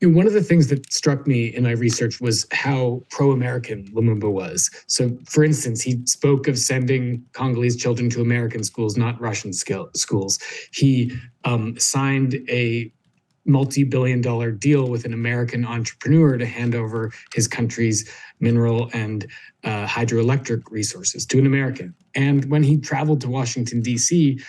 One of the things that struck me in my research was how pro-American Lumumba was. So, for instance, he spoke of sending Congolese children to American schools, not Russian schools. He signed a multi-billion-dollar deal with an American entrepreneur to hand over his country's mineral and hydroelectric resources to an American. And when he traveled to Washington, D.C.,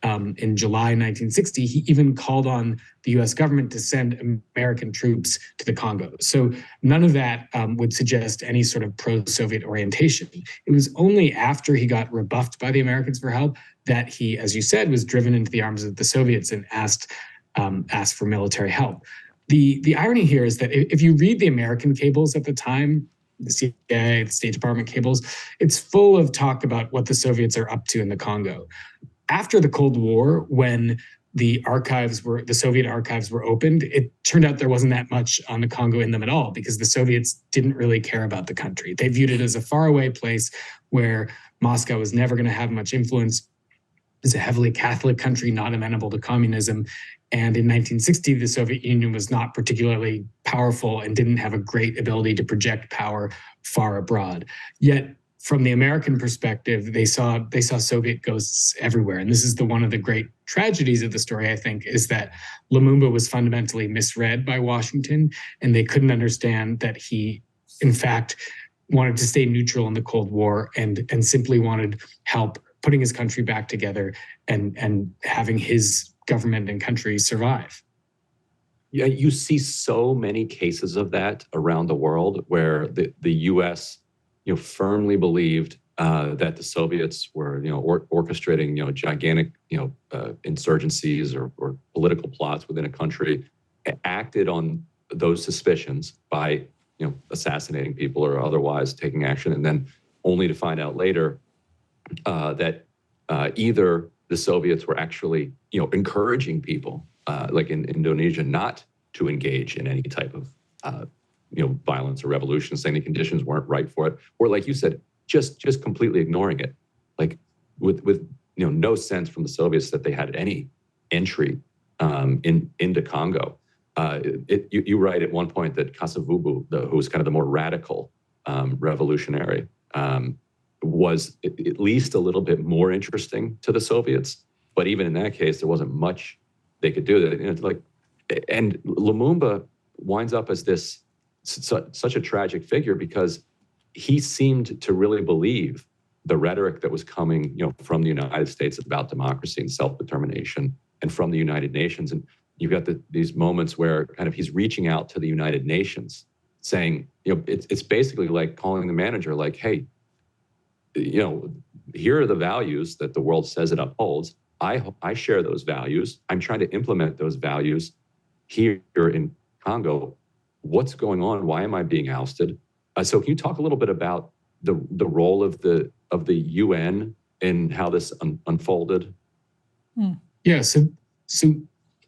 in July 1960, he even called on the U.S. government to send American troops to the Congo. So none of that would suggest any sort of pro-Soviet orientation. It was only after he got rebuffed by the Americans for help that he, as you said, was driven into the arms of the Soviets and asked for military help. The irony here is that if you read the American cables at the time, the CIA, the State Department cables, it's full of talk about what the Soviets are up to in the Congo. After the Cold War, when the Soviet archives were opened, it turned out there wasn't that much on the Congo in them at all because the Soviets didn't really care about the country. They viewed it as a faraway place where Moscow was never going to have much influence. It's a heavily Catholic country, not amenable to communism. And in 1960, the Soviet Union was not particularly powerful and didn't have a great ability to project power far abroad. Yet, from the American perspective, they saw Soviet ghosts everywhere. And this is one of the great tragedies of the story, I think, is that Lumumba was fundamentally misread by Washington, and they couldn't understand that he, in fact, wanted to stay neutral in the Cold War and simply wanted help putting his country back together and having his government and country survive. Yeah, you see so many cases of that around the world where the U.S. firmly believed that the Soviets were, orchestrating, gigantic, insurgencies or political plots within a country, acted on those suspicions by, assassinating people or otherwise taking action, and then only to find out later that either the Soviets were actually, encouraging people, like in Indonesia, not to engage in any type of violence or revolution, saying the conditions weren't right for it, or like you said, just completely ignoring it, like with no sense from the Soviets that they had any entry into Congo. You write at one point that Kasavubu, who was kind of the more radical revolutionary, was at least a little bit more interesting to the Soviets, but even in that case, there wasn't much they could do. And Lumumba winds up as this such a tragic figure because he seemed to really believe the rhetoric that was coming, from the United States about democracy and self-determination, and from the United Nations. And you've got these moments where kind of he's reaching out to the United Nations, saying, it's basically like calling the manager, like, hey, here are the values that the world says it upholds. I share those values. I'm trying to implement those values here in Congo. What's going on? Why am I being ousted? So can you talk a little bit about the role of the UN and how this unfolded? Yeah. So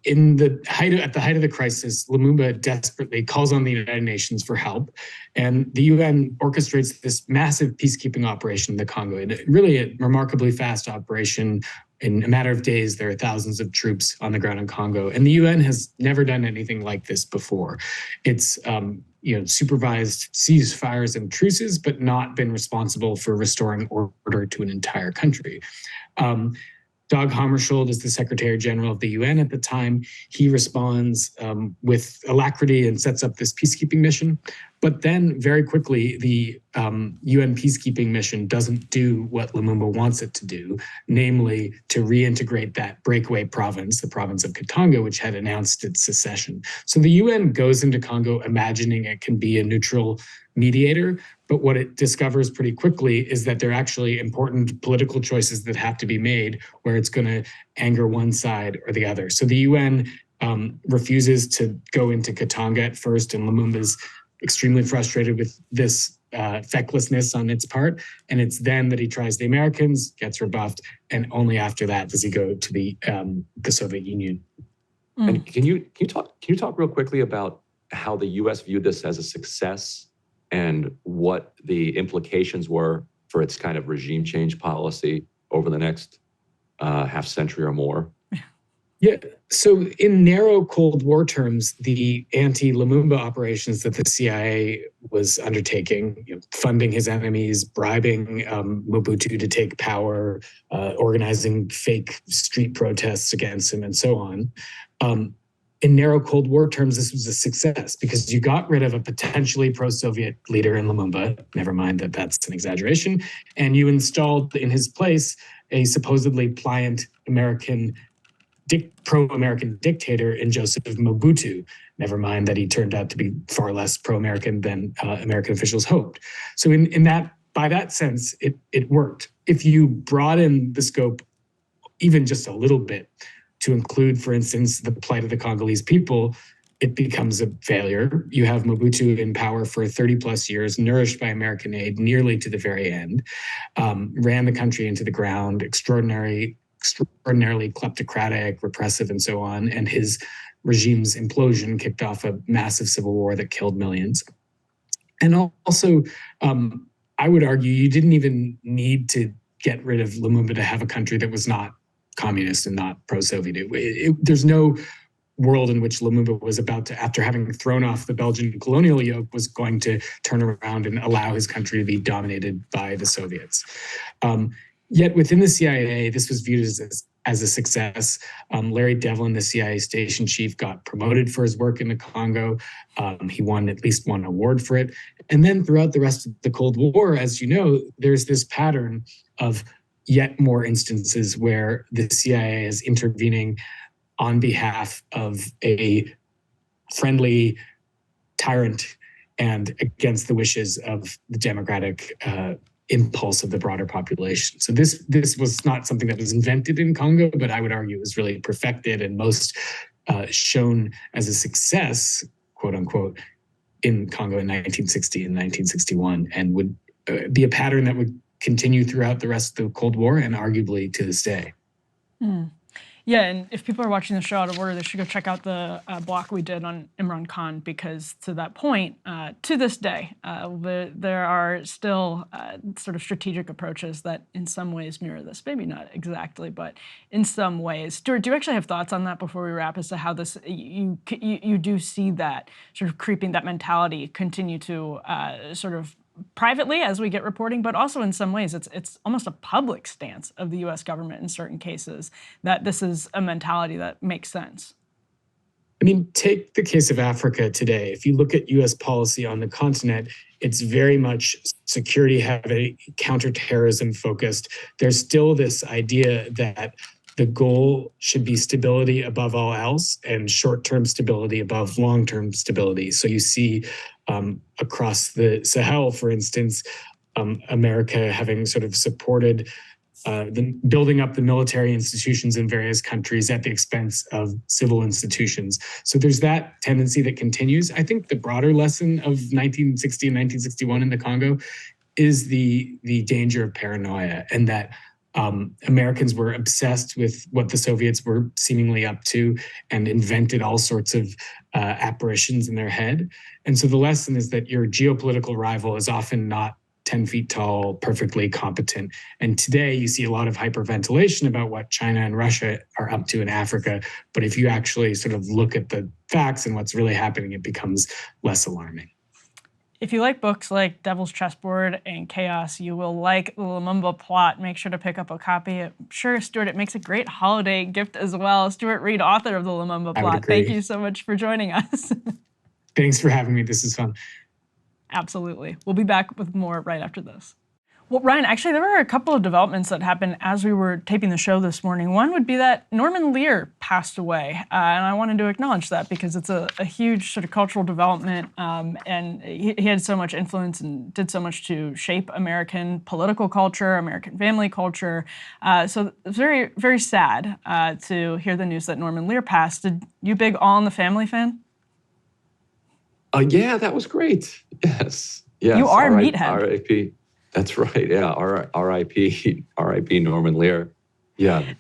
at the height of the crisis, Lumumba desperately calls on the United Nations for help, and the UN orchestrates this massive peacekeeping operation in the Congo. And really a remarkably fast operation. In a matter of days, there are thousands of troops on the ground in Congo, and the UN has never done anything like this before. It's supervised ceasefires and truces, but not been responsible for restoring order to an entire country. Dag Hammarskjöld is the Secretary General of the UN at the time. He responds with alacrity and sets up this peacekeeping mission. But then very quickly, the UN peacekeeping mission doesn't do what Lumumba wants it to do, namely to reintegrate that breakaway province, the province of Katanga, which had announced its secession. So the UN goes into Congo imagining it can be a neutral mediator, but what it discovers pretty quickly is that there are actually important political choices that have to be made where it's going to anger one side or the other. So the UN refuses to go into Katanga at first, and Lumumba's extremely frustrated with this fecklessness on its part. And it's then that he tries the Americans, gets rebuffed, and only after that does he go to the Soviet Union. And can you talk real quickly about how the U.S. viewed this as a success and what the implications were for its kind of regime change policy over the next half century or more? Yeah. So in narrow Cold War terms, the anti-Lumumba operations that the CIA was undertaking, funding his enemies, bribing Mobutu to take power, organizing fake street protests against him, and so on. In narrow Cold War terms, this was a success because you got rid of a potentially pro-Soviet leader in Lumumba, never mind that that's an exaggeration, and you installed in his place a supposedly pliant pro-American dictator in Joseph Mobutu, never mind that he turned out to be far less pro-American than American officials hoped. So by that sense, it worked. If you broaden the scope even just a little bit to include, for instance, the plight of the Congolese people, it becomes a failure. You have Mobutu in power for 30 plus years, nourished by American aid nearly to the very end, ran the country into the ground, extraordinarily kleptocratic, repressive, and so on. And his regime's implosion kicked off a massive civil war that killed millions. And also, I would argue you didn't even need to get rid of Lumumba to have a country that was not communist and not pro-Soviet. There's no world in which Lumumba was about to, after having thrown off the Belgian colonial yoke, was going to turn around and allow his country to be dominated by the Soviets. Yet within the CIA, this was viewed as a success. Larry Devlin, the CIA station chief, got promoted for his work in the Congo. He won at least one award for it. And then throughout the rest of the Cold War, as you know, there's this pattern of yet more instances where the CIA is intervening on behalf of a friendly tyrant and against the wishes of the democratic impulse of the broader population. So this was not something that was invented in Congo, but I would argue it was really perfected and most shown as a success, quote unquote, in Congo in 1960 and 1961, and would be a pattern that would continue throughout the rest of the Cold War and arguably to this day. Yeah, and if people are watching the show out of order, they should go check out the block we did on Imran Khan, because to that point, to this day, there are still sort of strategic approaches that in some ways mirror this. Maybe not exactly, but in some ways. Stuart, do you actually have thoughts on that before we wrap as to how this, you do see that sort of creeping, that mentality continue to sort of privately as we get reporting, but also in some ways it's almost a public stance of the U.S. government in certain cases that this is a mentality that makes sense? I mean, take the case of Africa today. If you look at U.S. policy on the continent, it's very much security heavy, counterterrorism focused. There's still this idea that the goal should be stability above all else and short-term stability above long-term stability. So you see across the Sahel, for instance, America having sort of supported the building up the military institutions in various countries at the expense of civil institutions. So there's that tendency that continues. I think the broader lesson of 1960 and 1961 in the Congo is the danger of paranoia, and that Americans were obsessed with what the Soviets were seemingly up to and invented all sorts of apparitions in their head. And so the lesson is that your geopolitical rival is often not 10 feet tall, perfectly competent. And today you see a lot of hyperventilation about what China and Russia are up to in Africa. But if you actually sort of look at the facts and what's really happening, it becomes less alarming. If you like books like Devil's Chessboard and Chaos, you will like the Lumumba Plot. Make sure to pick up a copy. I'm sure, Stuart, it makes a great holiday gift as well. Stuart Reid, author of the Lumumba Plot. Thank you so much for joining us. Thanks for having me. This is fun. Absolutely. We'll be back with more right after this. Well, Ryan, actually, there were a couple of developments that happened as we were taping the show this morning. One would be that Norman Lear passed away, and I wanted to acknowledge that because it's a huge sort of cultural development, and he had so much influence and did so much to shape American political culture, American family culture. So it's very, very sad to hear the news that Norman Lear passed. Did you big All in the Family fan? Yeah, that was great. Yes. You are a meathead. R.I.P. That's right. Yeah. R.I.P. Norman Lear. Yeah.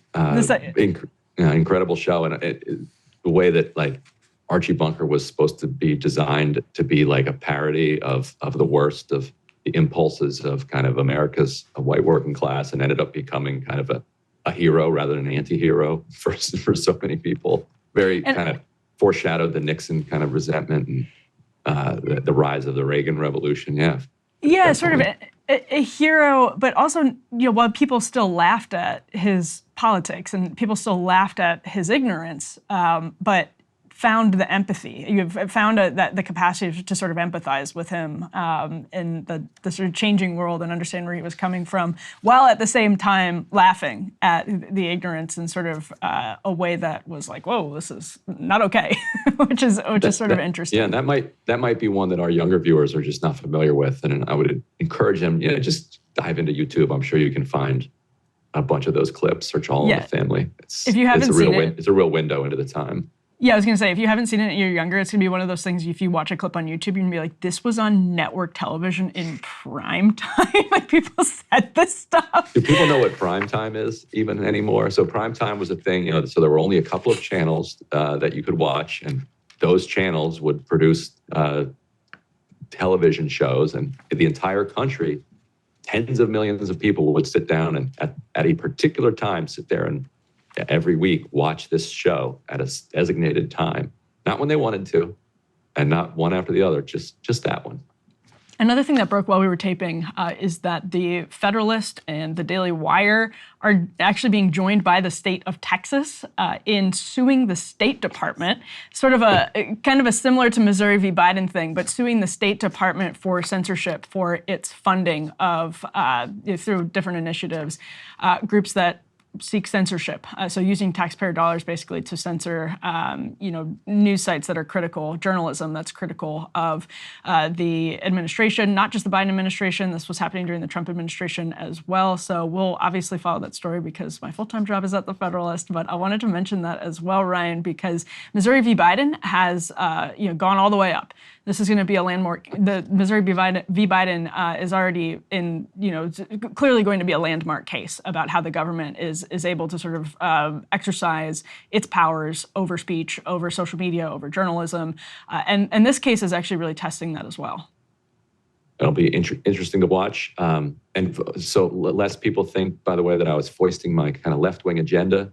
Incredible show. And the way that like Archie Bunker was supposed to be designed to be like a parody of the worst of the impulses of kind of America's white working class, and ended up becoming kind of a hero rather than an anti-hero for so many people. Very kind of foreshadowed the Nixon kind of resentment and the rise of the Reagan Revolution. Yeah. Yeah, sort of a hero, but also, while people still laughed at his politics and people still laughed at his ignorance, but found the empathy. You've found the capacity to sort of empathize with him in the sort of changing world and understand where he was coming from, while at the same time laughing at the ignorance in sort of a way that was like, whoa, this is not okay, which is sort of interesting. Yeah, and that might be one that our younger viewers are just not familiar with, and I would encourage them, just dive into YouTube. I'm sure you can find a bunch of those clips. Search All in the Family. If you haven't seen it, it's a real window into the time. Yeah, I was going to say, if you haven't seen it and you're younger, it's going to be one of those things, if you watch a clip on YouTube, you're going to be like, this was on network television in prime time? Like, people said this stuff. Do people know what prime time is even anymore? So prime time was a thing, so there were only a couple of channels that you could watch, and those channels would produce television shows, and the entire country, tens of millions of people would sit down and at a particular time sit there and every week watch this show at a designated time, not when they wanted to, and not one after the other, just that one. Another thing that broke while we were taping is that the Federalist and the Daily Wire are actually being joined by the state of Texas in suing the State Department, sort of kind of a similar to Missouri v. Biden thing, but suing the State Department for censorship for its funding of, through different initiatives, groups that seek censorship. So using taxpayer dollars basically to censor, news sites that are critical, journalism that's critical of the administration, not just the Biden administration. This was happening during the Trump administration as well. So we'll obviously follow that story because my full-time job is at the Federalist. But I wanted to mention that as well, Ryan, because Missouri v. Biden has gone all the way up. This is going to be a landmark. The Missouri v. Biden is already in, clearly going to be a landmark case about how the government is able to sort of exercise its powers over speech, over social media, over journalism. And this case is actually really testing that as well. It'll be interesting to watch. And so less people think, by the way, that I was foisting my kind of left-wing agenda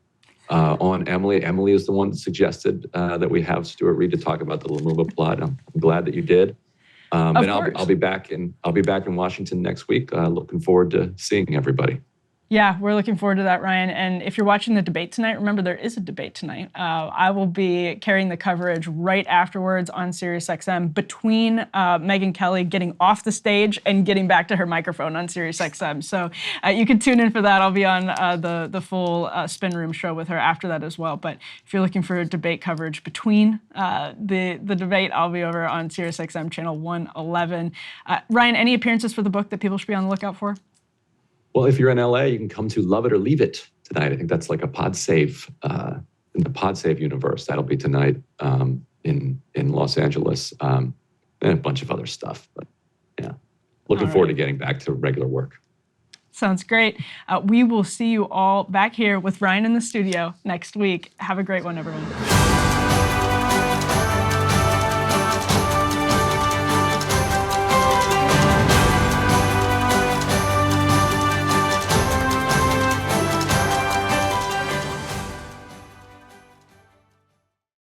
on Emily. Emily is the one that suggested that we have Stuart Reid to talk about the Lumumba plot. I'm glad that you did. And I'll be back in Washington next week. Looking forward to seeing everybody. Yeah, we're looking forward to that, Ryan. And if you're watching the debate tonight, remember there is a debate tonight. I will be carrying the coverage right afterwards on SiriusXM between Megyn Kelly getting off the stage and getting back to her microphone on SiriusXM. So you can tune in for that. I'll be on the full Spin Room show with her after that as well. But if you're looking for debate coverage between the debate, I'll be over on SiriusXM channel 111. Ryan, any appearances for the book that people should be on the lookout for? Well, if you're in LA, you can come to Love It or Leave It tonight. I think that's like a PodSave, in the PodSave universe. That'll be tonight in Los Angeles, and a bunch of other stuff. But yeah, looking forward to getting back to regular work. Sounds great. We will see you all back here with Ryan in the studio next week. Have a great one, everyone.